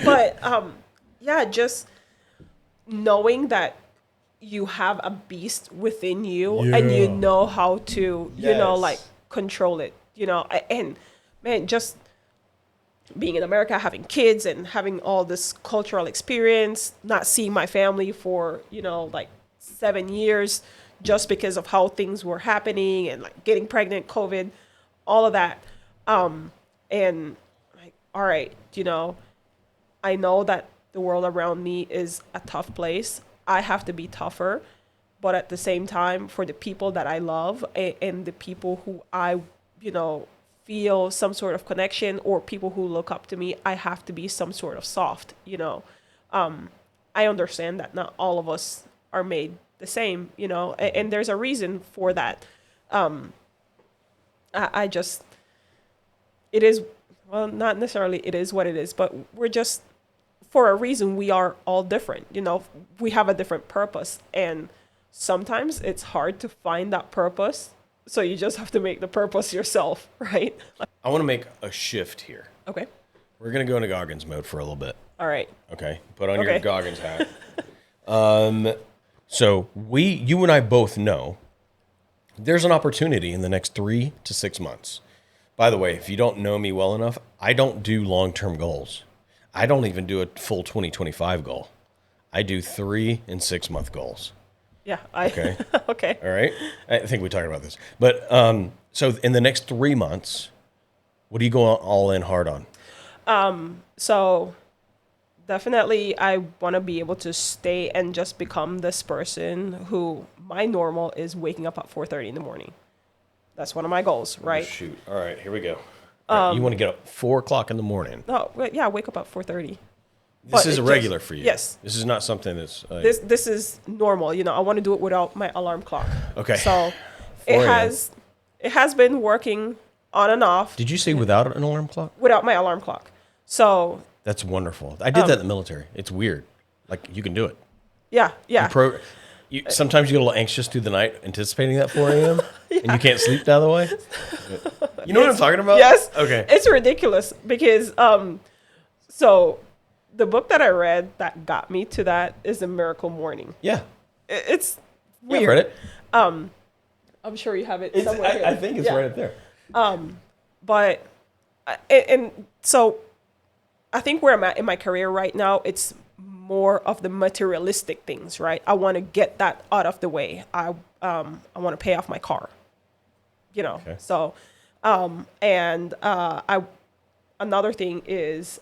Speaker 2: But just knowing that you have a beast within you and you know how to, like control it, and man, just being in America, having kids and having all this cultural experience, not seeing my family for, like 7 years just because of how things were happening and like getting pregnant, COVID, all of that. And like, all right, I know that the world around me is a tough place. I have to be tougher, but at the same time, for the people that I love and the people who I, feel some sort of connection or people who look up to me, I have to be some sort of soft, I understand that not all of us are made the same, and there's a reason for that. I just, it is, well, not necessarily it is what it is, but we're just, for a reason, we are all different, we have a different purpose, and sometimes it's hard to find that purpose. So you just have to make the purpose yourself, right?
Speaker 1: I want to make a shift here.
Speaker 2: Okay.
Speaker 1: We're going to go into Goggins mode for a little bit.
Speaker 2: All right.
Speaker 1: Okay. Put on your Goggins hat. So you and I both know there's an opportunity in the next 3 to 6 months. By the way, if you don't know me well enough, I don't do long-term goals. I don't even do a full 2025 goal. I do 3 and 6 month goals.
Speaker 2: Yeah.
Speaker 1: Okay.
Speaker 2: Okay.
Speaker 1: All right. I think we talked about this. But so in the next 3 months, what are you going all in hard on?
Speaker 2: So definitely I want to be able to stay and just become this person who my normal is waking up at 4:30 in the morning. That's one of my goals, right?
Speaker 1: Oh, shoot. All right, here we go. All right, you want to get up 4 o'clock in the morning.
Speaker 2: Oh, yeah, wake up at 4:30.
Speaker 1: This is regular for you.
Speaker 2: Yes.
Speaker 1: This is not something that's...
Speaker 2: This is normal. I want to do it without my alarm clock.
Speaker 1: Okay.
Speaker 2: So it has been working on and off.
Speaker 1: Did you say without an alarm clock?
Speaker 2: Without my alarm clock. So...
Speaker 1: That's wonderful. I did that in the military. It's weird. Like, you can do it.
Speaker 2: Yeah.
Speaker 1: Sometimes you get a little anxious through the night anticipating that 4 a.m. and you can't sleep the other way. You know what I'm talking about?
Speaker 2: Yes.
Speaker 1: Okay.
Speaker 2: It's ridiculous because... So... The book that I read that got me to that is A Miracle Morning.
Speaker 1: Yeah.
Speaker 2: It's weird.
Speaker 1: Yeah, I've read it.
Speaker 2: I'm sure you have it somewhere here.
Speaker 1: I think it's right up there.
Speaker 2: But, and so I think where I'm at in my career right now, it's more of the materialistic things, right? I want to get that out of the way. I want to pay off my car, Okay. So, another thing is,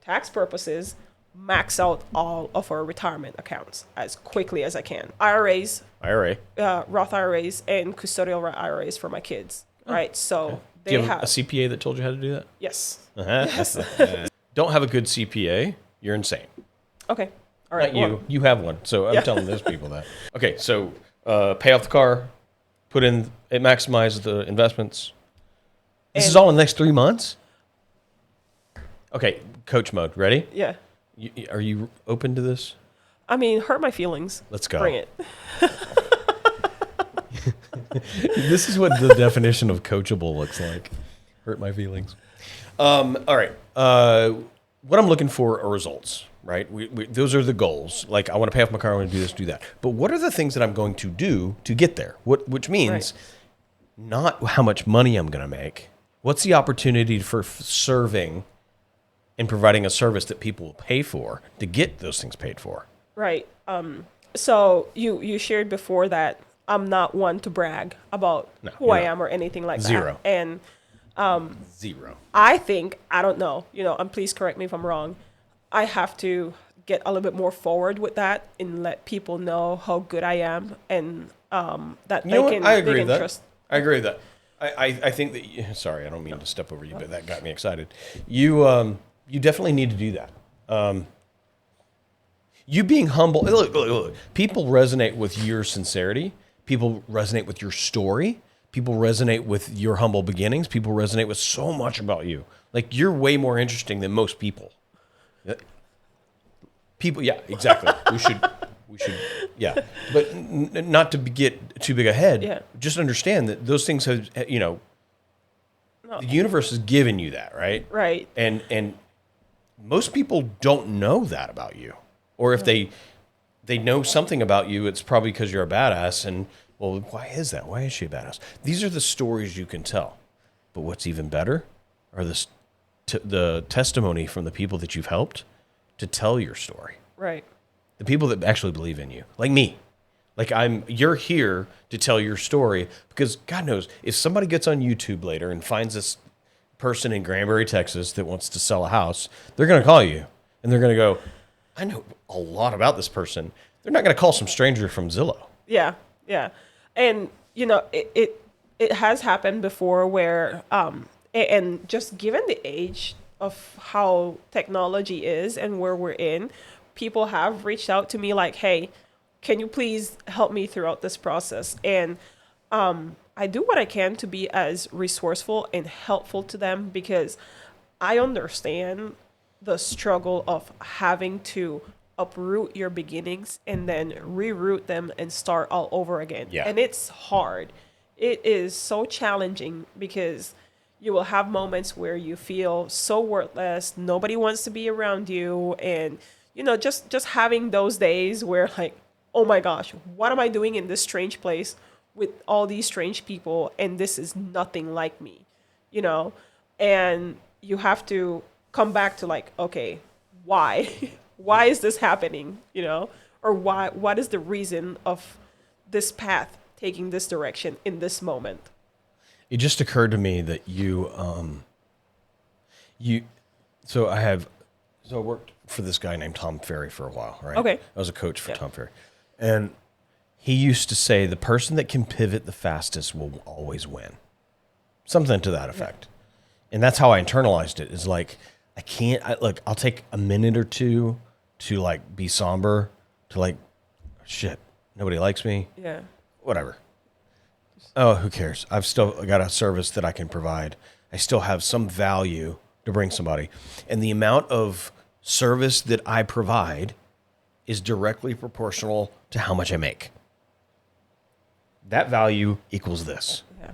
Speaker 2: tax purposes, max out all of our retirement accounts as quickly as I can. IRAs,
Speaker 1: IRA.
Speaker 2: Roth IRAs, and custodial IRAs for my kids. Right, so
Speaker 1: Do you have a CPA that told you how to do that?
Speaker 2: Yes.
Speaker 1: Yes. Don't have a good CPA, you're insane.
Speaker 2: Okay. All right.
Speaker 1: Not you. You have one. So I'm telling those people that. Okay, so pay off the car, put in, it maximizes the investments. This is all in the next 3 months? Okay, coach mode. Ready?
Speaker 2: Yeah.
Speaker 1: Are you open to this?
Speaker 2: I mean, hurt my feelings.
Speaker 1: Let's go.
Speaker 2: Bring it.
Speaker 1: This is what the definition of coachable looks like. Hurt my feelings. All right. What I'm looking for are results, right? Those are the goals. Like, I want to pay off my car. I want to do this, do that. But what are the things that I'm going to do to get there? Which means not how much money I'm going to make. What's the opportunity for serving and providing a service that people will pay for to get those things paid for?
Speaker 2: Right. So you shared before that I'm not one to brag about who I am or anything like that.
Speaker 1: Zero.
Speaker 2: And
Speaker 1: Zero.
Speaker 2: I think, I don't know, and please correct me if I'm wrong, I have to get a little bit more forward with that and let people know how good I am and that they can trust.
Speaker 1: I agree with that. I think that, sorry, I don't mean to step over you, but that got me excited. You definitely need to do that. You being humble, look, people resonate with your sincerity. People resonate with your story. People resonate with your humble beginnings. People resonate with so much about you. Like, you're way more interesting than most people. People, yeah, exactly. we should, yeah. But not to get too big ahead.
Speaker 2: Yeah.
Speaker 1: Just understand that those things have, the universe has given you that, right?
Speaker 2: Right.
Speaker 1: And most people don't know that about you. Or if they know something about you, it's probably because you're a badass. And, well, why is that? Why is she a badass? These are the stories you can tell. But what's even better are the testimony from the people that you've helped to tell your story.
Speaker 2: Right.
Speaker 1: The people that actually believe in you, like me. Like, you're here to tell your story because God knows if somebody gets on YouTube later and finds this person in Granbury, Texas that wants to sell a house, they're going to call you and they're going to go, I know a lot about this person. They're not going to call some stranger from Zillow.
Speaker 2: Yeah. Yeah. And, it has happened before where, and just given the age of how technology is and where we're in, people have reached out to me like, hey, can you please help me throughout this process? And I do what I can to be as resourceful and helpful to them because I understand the struggle of having to uproot your beginnings and then reroute them and start all over again.
Speaker 1: Yeah.
Speaker 2: And it's hard. It is so challenging because you will have moments where you feel so worthless. Nobody wants to be around you. And, just having those days where like, oh my gosh, what am I doing in this strange place with all these strange people? And this is nothing like me, and you have to come back to like, okay, why? Why is this happening? Or what is the reason of this path taking this direction in this moment?
Speaker 1: It just occurred to me that so I worked for this guy named Tom Ferry for a while, right?
Speaker 2: Okay.
Speaker 1: I was a coach for Tom Ferry. And he used to say, the person that can pivot the fastest will always win. Something to that effect. And that's how I internalized it, is like, I'll take a minute or two to like be somber, to like, shit, nobody likes me.
Speaker 2: Yeah.
Speaker 1: Whatever. Oh, who cares? I've still got a service that I can provide. I still have some value to bring somebody. And the amount of service that I provide is directly proportional to how much I make. That value equals this.
Speaker 2: Yeah.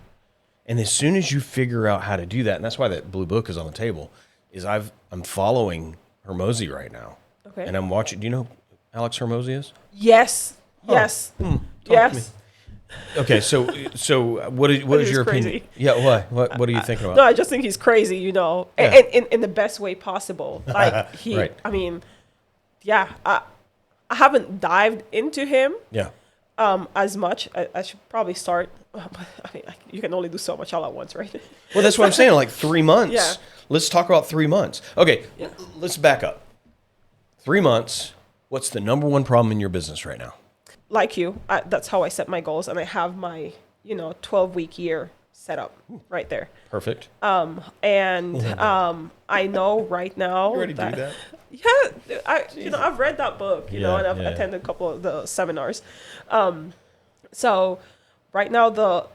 Speaker 1: And as soon as you figure out how to do that, and that's why that blue book is on the table, is I'm following Hermosi right now.
Speaker 2: Okay.
Speaker 1: And I'm watching. Do you know who Alex Hermosi is?
Speaker 2: Yes.
Speaker 1: Huh.
Speaker 2: Yes.
Speaker 1: Talk
Speaker 2: yes.
Speaker 1: to me. Okay, so what is your opinion?
Speaker 2: Crazy.
Speaker 1: Yeah, what are you thinking about?
Speaker 2: No, I just think he's crazy, and in the best way possible. Like he,
Speaker 1: right.
Speaker 2: I mean, yeah, I haven't dived into him.
Speaker 1: Yeah.
Speaker 2: As much. I should probably start. I mean, you can only do so much all at once, right?
Speaker 1: Well, that's what I'm saying. Like 3 months.
Speaker 2: Yeah.
Speaker 1: Let's talk about 3 months. Okay,
Speaker 2: Yeah.
Speaker 1: let's back up. 3 months. What's the number one problem in your business right now?
Speaker 2: Like that's how I set my goals, and I have my 12-week year set up right there.
Speaker 1: Perfect.
Speaker 2: I know right now.
Speaker 1: You already do that?
Speaker 2: Yeah, I've read that book, and I've attended a couple of the seminars. So right now the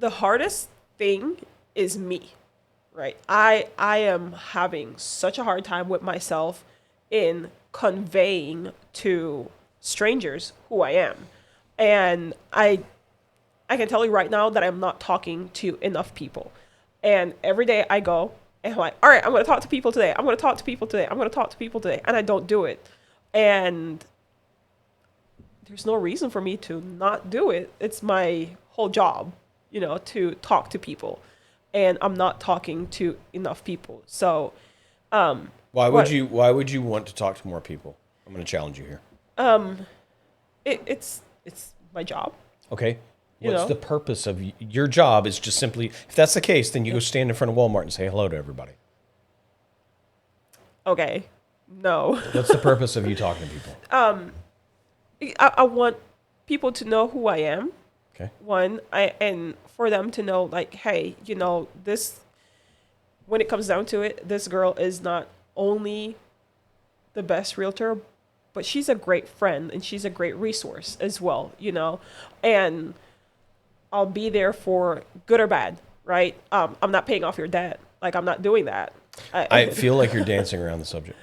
Speaker 2: hardest thing is me, right? I am having such a hard time with myself in conveying to strangers who I am. And I can tell you right now that I'm not talking to enough people. And every day I go and I'm like, all right, I'm going to talk to people today. I'm going to talk to people today. I'm going to talk to people today. And I don't do it. And there's no reason for me to not do it. It's my whole job, to talk to people. And I'm not talking to enough people. So,
Speaker 1: why would you want to talk to more people? I'm going to challenge you here.
Speaker 2: It's my job.
Speaker 1: Okay. What's the purpose of your job? Is just simply, if that's the case, then you go stand in front of Walmart and say hello to everybody.
Speaker 2: Okay. No.
Speaker 1: What's the purpose of you talking to people?
Speaker 2: I want people to know who I am.
Speaker 1: Okay.
Speaker 2: And for them to know, like, hey, this, when it comes down to it, this girl is not only the best realtor, but she's a great friend and she's a great resource as well, and I'll be there for good or bad, right? I'm not paying off your debt. Like, I'm not doing that.
Speaker 1: I feel like you're dancing around the subject.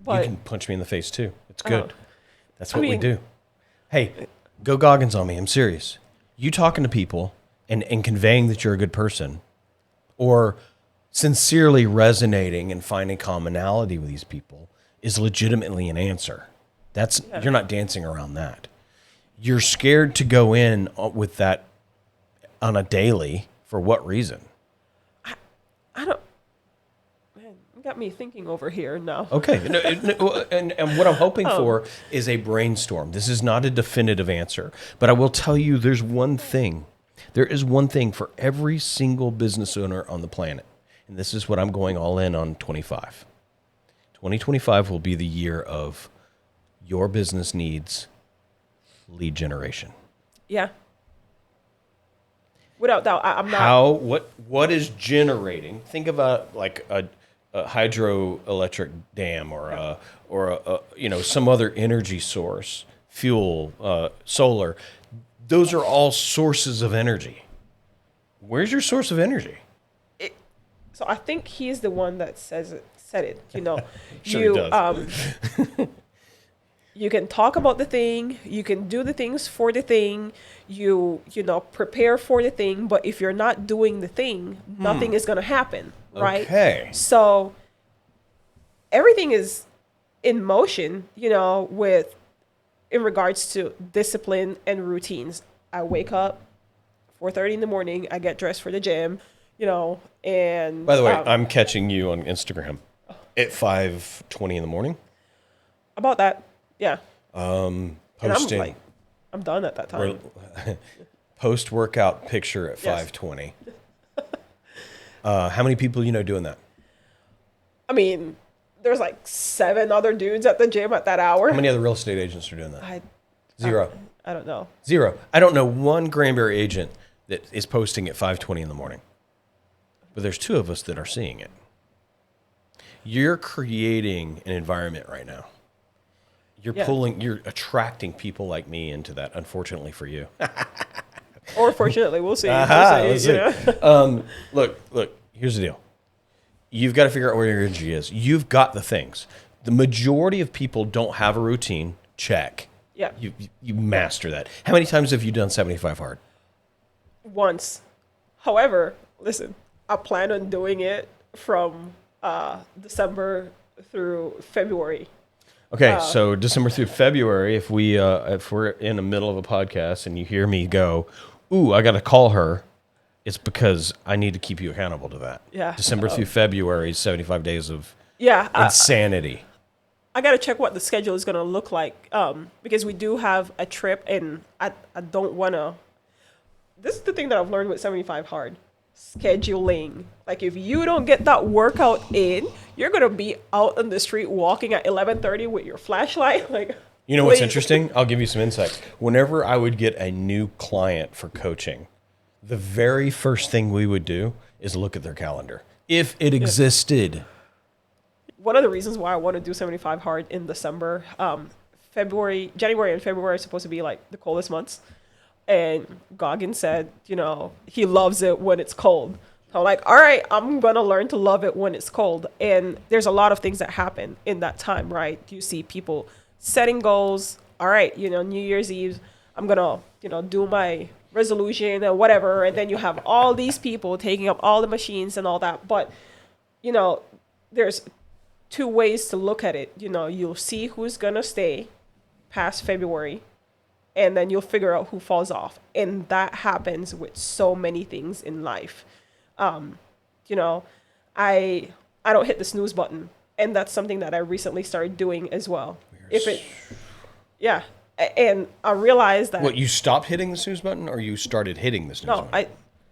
Speaker 2: But,
Speaker 1: you can punch me in the face too. It's good. That's what we do. Hey, go Goggins on me. I'm serious. You talking to people and conveying that you're a good person, or sincerely resonating and finding commonality with these people, is legitimately an answer. You're not dancing around that. You're scared to go in with that on a daily. For what reason?
Speaker 2: I don't. Man, you got me thinking over here now.
Speaker 1: Okay, and what I'm hoping for is a brainstorm. This is not a definitive answer, but I will tell you, there's one thing. There is one thing for every single business owner on the planet, and this is what I'm going all in on. 2025 will be the year of your business needs lead generation.
Speaker 2: Yeah. Without doubt, I'm not.
Speaker 1: What is generating? Think about like a hydroelectric dam or some other energy source, fuel, solar. Those are all sources of energy. Where's your source of energy?
Speaker 2: So I think he's the one that said it.
Speaker 1: Sure he does.
Speaker 2: You can talk about the thing, you can do the things for the thing, you prepare for the thing, but if you're not doing the thing, nothing is going to happen, right?
Speaker 1: Okay.
Speaker 2: So everything is in motion, in regards to discipline and routines. I wake up 4:30 in the morning, I get dressed for the gym, and
Speaker 1: by the way, I'm catching you on Instagram at 5:20 in the morning.
Speaker 2: About that. Yeah.
Speaker 1: Posting.
Speaker 2: I'm done at that time.
Speaker 1: Post workout picture at 5:20. How many people doing that?
Speaker 2: I mean, there's like 7 other dudes at the gym at that hour.
Speaker 1: How many other real estate agents are doing that? Zero.
Speaker 2: I don't know.
Speaker 1: Zero. I don't know one Granbury agent that is posting at 5:20 in the morning. But there's 2 of us that are seeing it. You're creating an environment right now. You're attracting people like me into that, unfortunately for you.
Speaker 2: Or fortunately, we'll see.
Speaker 1: We'll see. Look, here's the deal. You've got to figure out where your energy is. You've got the things. The majority of people don't have a routine. Check.
Speaker 2: Yeah.
Speaker 1: You master that. How many times have you done 75 hard?
Speaker 2: Once. However, listen, I plan on doing it from December through February.
Speaker 1: Okay, so December through February, if we're in the middle of a podcast and you hear me go, ooh, I got to call her, it's because I need to keep you accountable to that.
Speaker 2: Yeah.
Speaker 1: December through February is 75 days of insanity.
Speaker 2: I got to check what the schedule is going to look like because we do have a trip, and I don't want to. This is the thing that I've learned with 75 hard. scheduling. Like if you don't get that workout in, you're gonna be out on the street walking at 11:30 with your flashlight. Like,
Speaker 1: You know what's
Speaker 2: please.
Speaker 1: interesting? I'll give you some insight. Whenever I would get a new client for coaching, the very first thing we would do is look at their calendar. If it existed.
Speaker 2: One of the reasons why I want to do 75 hard in December, January and February are supposed to be like the coldest months. And Goggins said, he loves it when it's cold. So I'm like, all right, I'm going to learn to love it when it's cold. And there's a lot of things that happen in that time, right? You see people setting goals. All right, New Year's Eve, I'm going to, do my resolution and whatever. And then you have all these people taking up all the machines and all that. But, there's two ways to look at it. You'll see who's going to stay past February, and then you'll figure out who falls off. And that happens with so many things in life. I don't hit the snooze button, and that's something that I recently started doing as well. And I realized that.
Speaker 1: What, you stopped hitting the snooze button, or you started hitting the snooze button?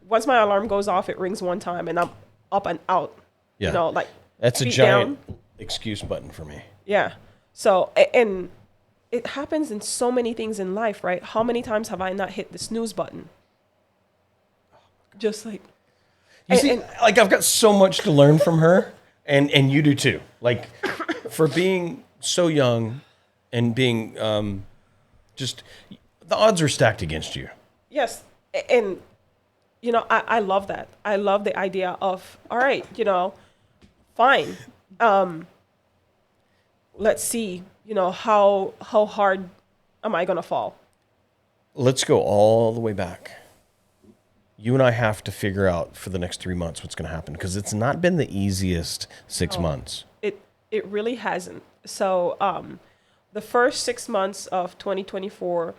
Speaker 2: Once my alarm goes off, it rings one time, and I'm up and out.
Speaker 1: Yeah. That's a giant excuse button for me.
Speaker 2: Yeah. So, and it happens in so many things in life, right? How many times have I not hit the snooze button? Just like,
Speaker 1: I've got so much to learn from her, and you do too. Like, for being so young and being just, the odds are stacked against you.
Speaker 2: Yes. And, I love that. I love the idea of, all right, fine. Let's see, how hard am I going to fall?
Speaker 1: Let's go all the way back. You and I have to figure out for the next 3 months what's going to happen, because it's not been the easiest 6 months.
Speaker 2: It really hasn't. So the first 6 months of 2024,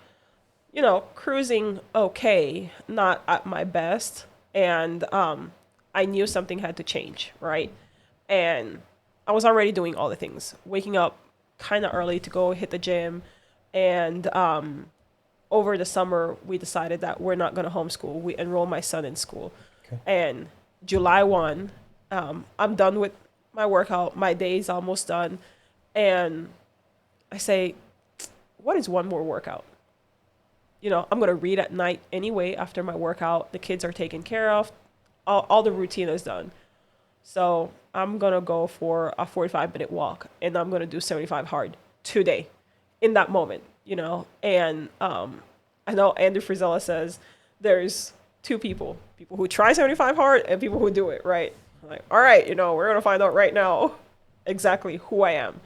Speaker 2: cruising okay, not at my best. And I knew something had to change, right? And I was already doing all the things, waking up kind of early to go hit the gym. And over the summer, we decided that we're not going to homeschool. We enrolled my son in school. Okay. And July 1, I'm done with my workout. My day's almost done. And I say, what is one more workout? I'm going to read at night anyway after my workout. The kids are taken care of. All the routine is done. So I'm going to go for a 45-minute walk, and I'm going to do 75 hard today in that moment, And I know Andrew Frizella says there's two people who try 75 hard and people who do it, right? I'm like, all right, we're going to find out right now exactly who I am.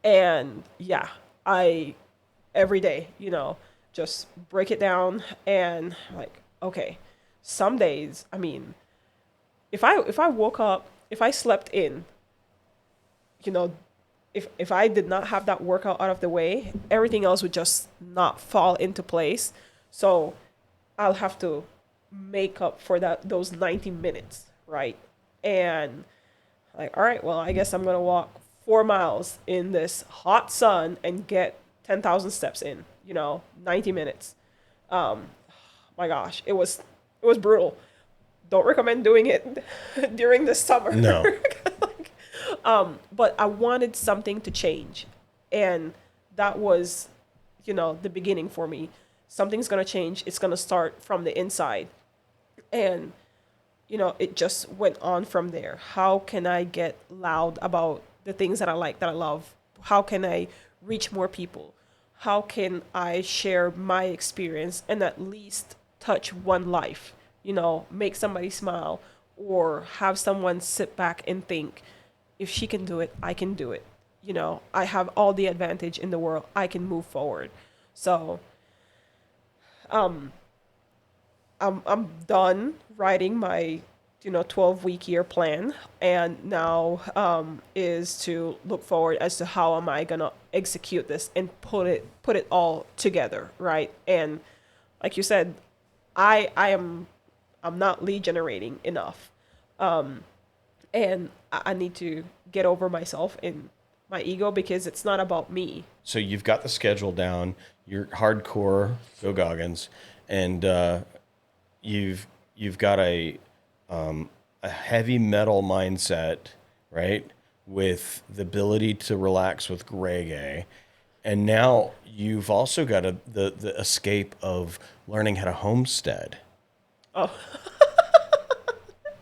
Speaker 2: And yeah, every day, just break it down and like, okay, some days, if I woke up, if I slept in, if I did not have that workout out of the way, everything else would just not fall into place. So I'll have to make up for those 90 minutes, right? And like, all right, well, I guess I'm going to walk 4 miles in this hot sun and get 10,000 steps in, 90 minutes. My gosh, it was brutal. Don't recommend doing it during the summer.
Speaker 1: No.
Speaker 2: But I wanted something to change. And that was, the beginning for me. Something's going to change. It's going to start from the inside. And, it just went on from there. How can I get loud about the things that I like, that I love? How can I reach more people? How can I share my experience and at least touch one life? Make somebody smile, or have someone sit back and think, if she can do it, I can do it. I have all the advantage in the world. I can move forward. So, I'm done writing my, 12-week year plan. And now, is to look forward as to how am I going to execute this and put it all together. Right. And like you said, I'm not lead generating enough. And I need to get over myself and my ego, because it's not about me.
Speaker 1: So you've got the schedule down, you're hardcore, go Goggins, and you've got a a heavy metal mindset, right? With the ability to relax with reggae. And now you've also got the escape of learning how to homestead.
Speaker 2: Oh,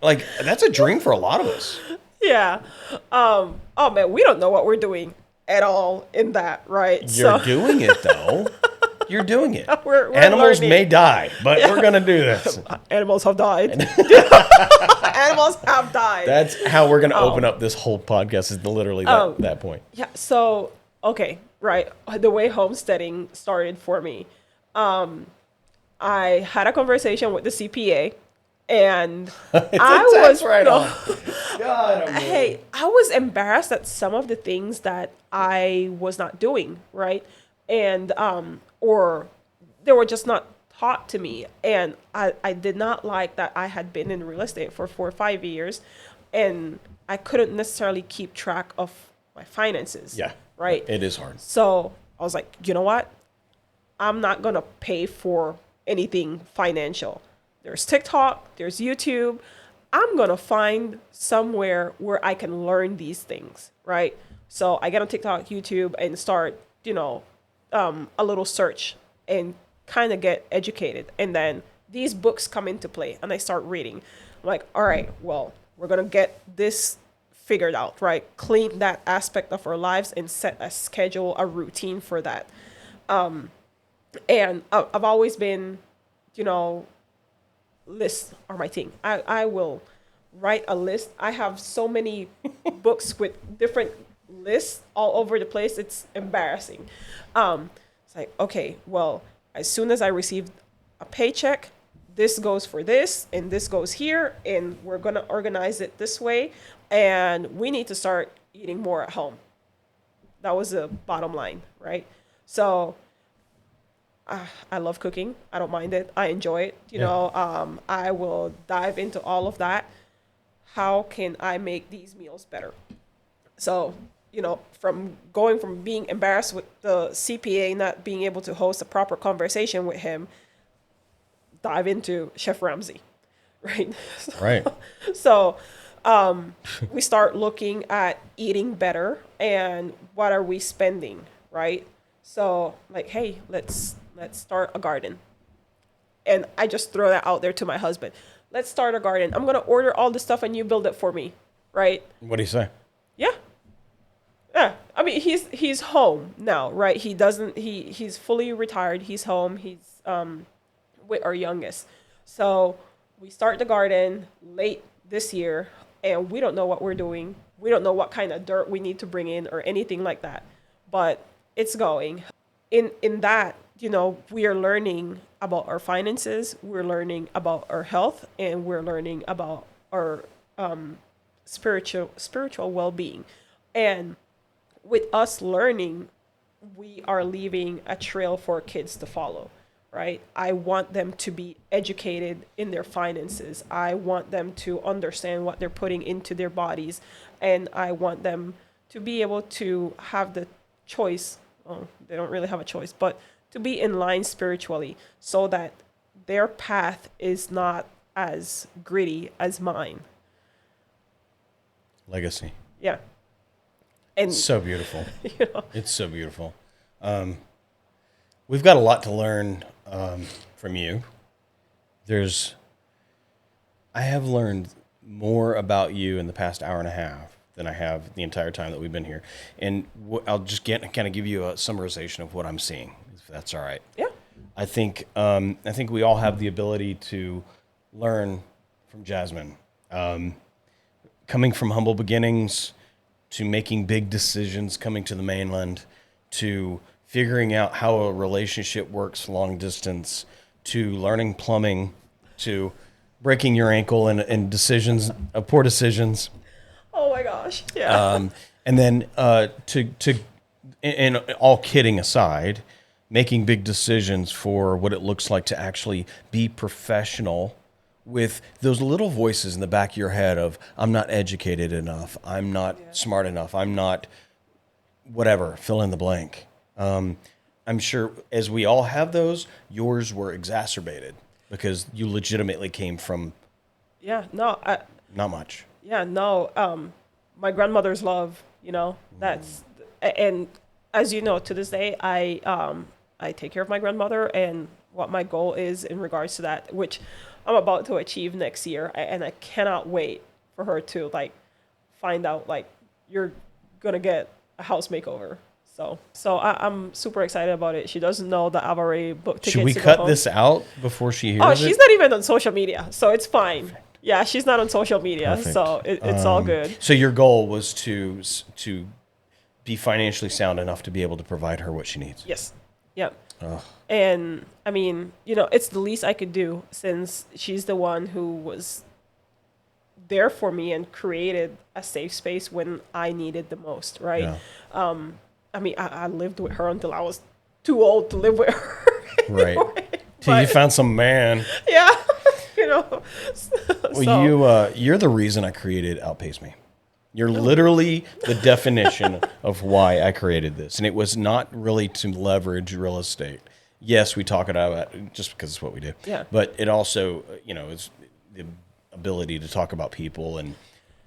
Speaker 1: Like, that's a dream for a lot of us.
Speaker 2: yeah. Oh man, we don't know what we're doing at all in that, right?
Speaker 1: You're
Speaker 2: So
Speaker 1: doing it, though. You're doing it.
Speaker 2: we're
Speaker 1: Animals
Speaker 2: learning.
Speaker 1: may die, but we're going to do this.
Speaker 2: Animals have died. Animals have died.
Speaker 1: That's how we're going to open up this whole podcast, is literally that point.
Speaker 2: Yeah. So, okay, right. The way homesteading started for me, I had a conversation with the CPA, and I was
Speaker 1: right on. God,
Speaker 2: hey, I was embarrassed at some of the things that I was not doing, right? And or they were just not taught to me. And I did not like that I had been in real estate for 4 or 5 years, and I couldn't necessarily keep track of my finances.
Speaker 1: Yeah.
Speaker 2: Right.
Speaker 1: It is hard.
Speaker 2: So I was like, you know what? I'm not going to pay for anything financial. There's TikTok, there's YouTube. I'm going to find somewhere where I can learn these things, right? So I get on TikTok, YouTube, and start, a little search and kind of get educated. And then these books come into play and I start reading. I'm like, all right, well, we're going to get this figured out, right? Clean that aspect of our lives and set a schedule, a routine for that. And I've always been, lists are my thing. I will write a list. I have so many books with different lists all over the place. It's embarrassing. It's like, okay, well, as soon as I receive a paycheck, this goes for this and this goes here, and we're going to organize it this way. And we need to start eating more at home. That was the bottom line, right? So I love cooking. I don't mind it. I enjoy it. I will dive into all of that. How can I make these meals better? So, from going from being embarrassed with the CPA, not being able to host a proper conversation with him, dive into Chef Ramsay, right?
Speaker 1: Right.
Speaker 2: So we start looking at eating better and what are we spending, right? So like, hey, let's start a garden. And I just throw that out there to my husband. Let's start a garden. I'm going to order all the stuff and you build it for me, right?
Speaker 1: What do you say?
Speaker 2: Yeah. Yeah. I mean, he's home now, right? He's fully retired. He's home. He's with our youngest. So we start the garden late this year and we don't know what we're doing. We don't know what kind of dirt we need to bring in or anything like that. But it's going. In that, we are learning about our finances, we're learning about our health, and we're learning about our spiritual well-being. And with us learning, we are leaving a trail for kids to follow, right? I want them to be educated in their finances. I want them to understand what they're putting into their bodies. And I want them to be able to have the choice. Well, they don't really have a choice, but to be in line spiritually so that their path is not as gritty as mine.
Speaker 1: Legacy.
Speaker 2: Yeah. And
Speaker 1: so beautiful. It's so beautiful. We've got a lot to learn from you. I have learned more about you in the past hour and a half than I have the entire time that we've been here. And I'll just kind of give you a summarization of what I'm seeing, if that's all right.
Speaker 2: Yeah.
Speaker 1: I think we all have the ability to learn from Jasmine. Coming from humble beginnings, to making big decisions, coming to the mainland, to figuring out how a relationship works long distance, to learning plumbing, to breaking your ankle and decisions, poor decisions.
Speaker 2: Oh my gosh. Yeah.
Speaker 1: And then and all kidding aside, making big decisions for what it looks like to actually be professional with those little voices in the back of your head of, I'm not educated enough, I'm not smart enough, I'm not whatever, fill in the blank. I'm sure as we all have those, yours were exacerbated because you legitimately came from
Speaker 2: Yeah, no,
Speaker 1: Not much.
Speaker 2: yeah, no. My grandmother's love, that's, and as you know, to this day, I take care of my grandmother, and what my goal is in regards to that, which I'm about to achieve next year, and I cannot wait for her to like find out like you're gonna get a house makeover. I'm super excited about it. She doesn't know that I've already booked tickets.
Speaker 1: Should we
Speaker 2: to go
Speaker 1: cut
Speaker 2: home.
Speaker 1: this out before she hears
Speaker 2: Oh,
Speaker 1: it?
Speaker 2: she's not even on social media, so it's fine.
Speaker 1: Perfect.
Speaker 2: Yeah, she's not on social media,
Speaker 1: Perfect.
Speaker 2: so it's all good.
Speaker 1: So your goal was to be financially sound enough to be able to provide her what she needs.
Speaker 2: Yes. Yep.
Speaker 1: Ugh.
Speaker 2: And I mean, it's the least I could do since she's the one who was there for me and created a safe space when I needed the most, right?
Speaker 1: Yeah.
Speaker 2: I mean, I lived with her until I was too old to live with her.
Speaker 1: Right. Till you found some man.
Speaker 2: Yeah.
Speaker 1: Well, you're the reason I created Outpaceme. You're literally the definition of why I created this. And it was not really to leverage real estate. Yes, we talk about it just because it's what we do.
Speaker 2: Yeah.
Speaker 1: But it also, is the ability to talk about people and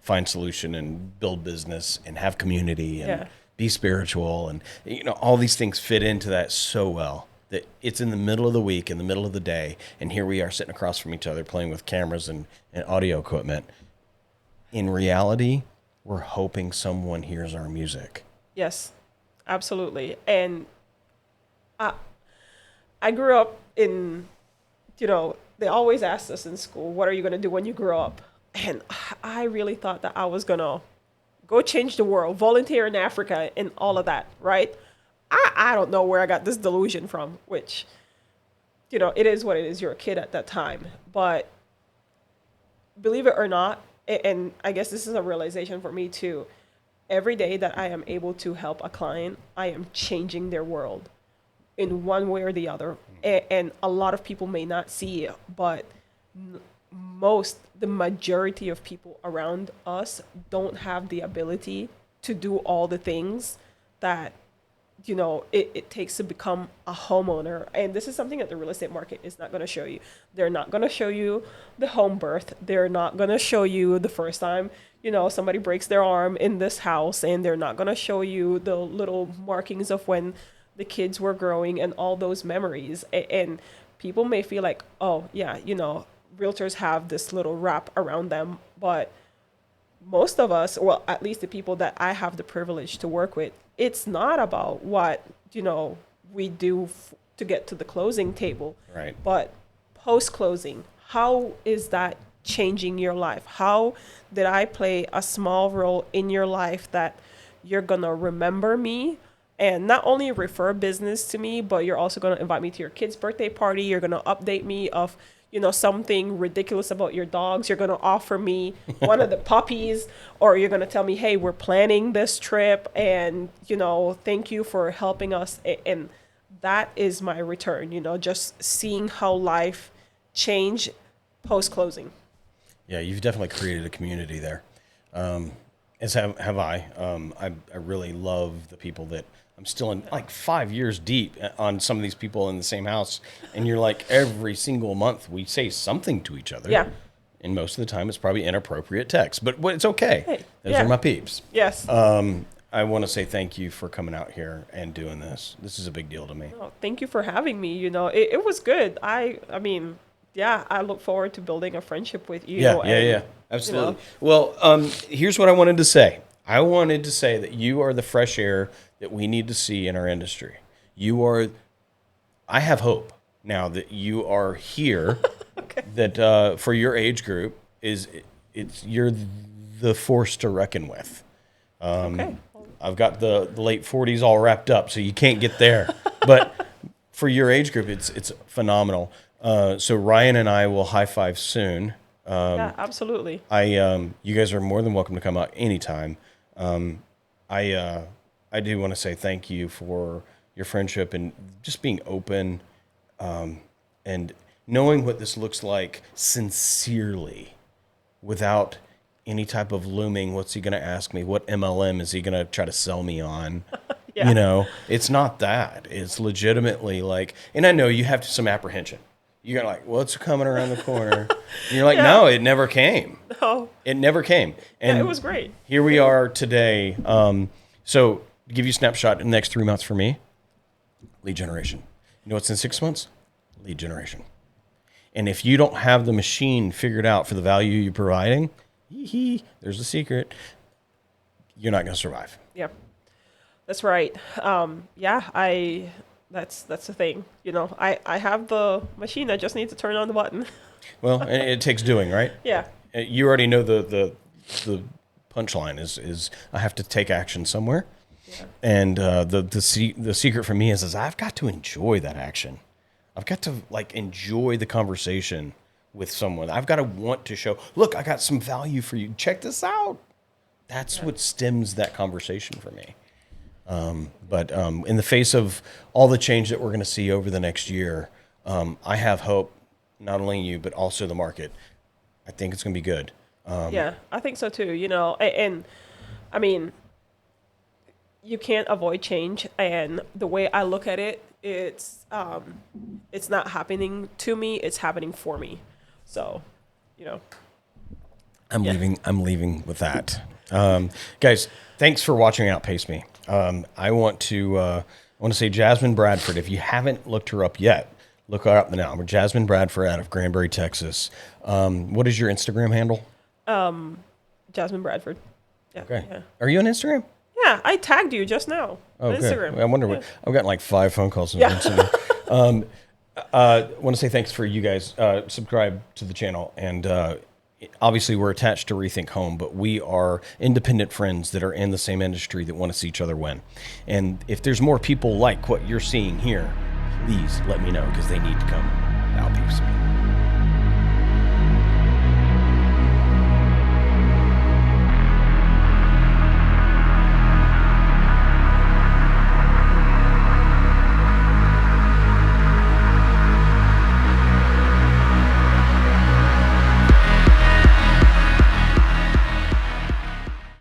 Speaker 1: find solution and build business and have community and be spiritual. And, all these things fit into that so well that it's in the middle of the week, in the middle of the day. And here we are sitting across from each other playing with cameras and audio equipment. In reality, we're hoping someone hears our music.
Speaker 2: Yes, absolutely. And I grew up in, they always asked us in school, what are you going to do when you grow up? And I really thought that I was going to go change the world, volunteer in Africa and all of that, right? I don't know where I got this delusion from, which, it is what it is. You're a kid at that time. But believe it or not, and I guess this is a realization for me too, every day that I am able to help a client, I am changing their world in one way or the other. And a lot of people may not see it, but the majority of people around us don't have the ability to do all the things that it takes to become a homeowner. And this is something that the real estate market is not going to show you. They're not going to show you the home birth. They're not going to show you the first time, somebody breaks their arm in this house, and they're not going to show you the little markings of when the kids were growing and all those memories. And people may feel like, oh yeah, realtors have this little wrap around them, but most of us, well, at least the people that I have the privilege to work with, it's not about what, we do to get to the closing table.
Speaker 1: Right.
Speaker 2: But post-closing, how is that changing your life? How did I play a small role in your life that you're going to remember me and not only refer business to me, but you're also going to invite me to your kid's birthday party. You're going to update me of something ridiculous about your dogs. You're going to offer me one of the puppies, or you're going to tell me, hey, we're planning this trip and, thank you for helping us. And that is my return, just seeing how life change post-closing.
Speaker 1: Yeah, you've definitely created a community there. As have I. I really love the people that I'm still in, like 5 years deep on some of these people in the same house. And you're like, every single month we say something to each other.
Speaker 2: Yeah.
Speaker 1: And most of the time it's probably inappropriate text, but it's okay.
Speaker 2: Hey,
Speaker 1: Those are my peeps.
Speaker 2: Yes.
Speaker 1: I want to say thank you for coming out here and doing this. This is a big deal to me.
Speaker 2: Oh, thank you for having me. It was good. I mean, yeah, I look forward to building a friendship with you.
Speaker 1: Yeah. Absolutely. Well, here's what I wanted to say. I wanted to say that you are the fresh air that we need to see in our industry. I have hope now that you are here.
Speaker 2: Okay.
Speaker 1: That for your age group you're the force to reckon with.
Speaker 2: Okay.
Speaker 1: I've got the late 40s all wrapped up, so you can't get there. But for your age group, it's phenomenal. So Ryan and I will high five soon.
Speaker 2: Yeah, absolutely.
Speaker 1: You guys are more than welcome to come out anytime. I do want to say thank you for your friendship and just being open, and knowing what this looks like sincerely, without any type of looming. What's he going to ask me? What MLM is he going to try to sell me on?
Speaker 2: Yeah.
Speaker 1: It's not that. It's legitimately like, and I know you have some apprehension. You're like, what's coming around the corner? And you're like, no, it never came.
Speaker 2: No.
Speaker 1: It never came. And
Speaker 2: Yeah, it was great.
Speaker 1: Here we are today. So to give you a snapshot in the next 3 months for me, lead generation. You know what's in 6 months? Lead generation. And if you don't have the machine figured out for the value you're providing, there's the secret, you're not going to survive.
Speaker 2: Yeah, that's right. That's the thing. You know, I have the machine. I just need to turn on the button.
Speaker 1: Well, and it takes doing, right?
Speaker 2: Yeah.
Speaker 1: You already know the punchline is I have to take action somewhere. Yeah. And the secret for me is I've got to enjoy that action. I've got to like enjoy the conversation with someone. I've got to want to show, look, I got some value for you. Check this out. That's what stems that conversation for me. But in the face of all the change that we're going to see over the next year, I have hope, not only you, but also the market. I think it's going to be good.
Speaker 2: Yeah, I think so too. You know, and I mean, you can't avoid change. And the way I look at it, it's not happening to me; it's happening for me. So, you know,
Speaker 1: I'm leaving with that. Guys, thanks for watching Outpaceme. I want to say Jasmine Bradford. If you haven't looked her up yet, look her up now. We're Jasmine Bradford out of Granbury, Texas. What is your Instagram handle?
Speaker 2: Jasmine Bradford. Yeah.
Speaker 1: Okay.
Speaker 2: Yeah.
Speaker 1: Are you on Instagram?
Speaker 2: Yeah, I tagged you just now on Instagram.
Speaker 1: I wonder what I've gotten like 5 phone calls from Instagram. I want to say thanks for you guys. Subscribe to the channel, and obviously we're attached to Rethink Home, but we are independent friends that are in the same industry that want to see each other win. And if there's more people like what you're seeing here, please let me know because they need to come. Outpaceme.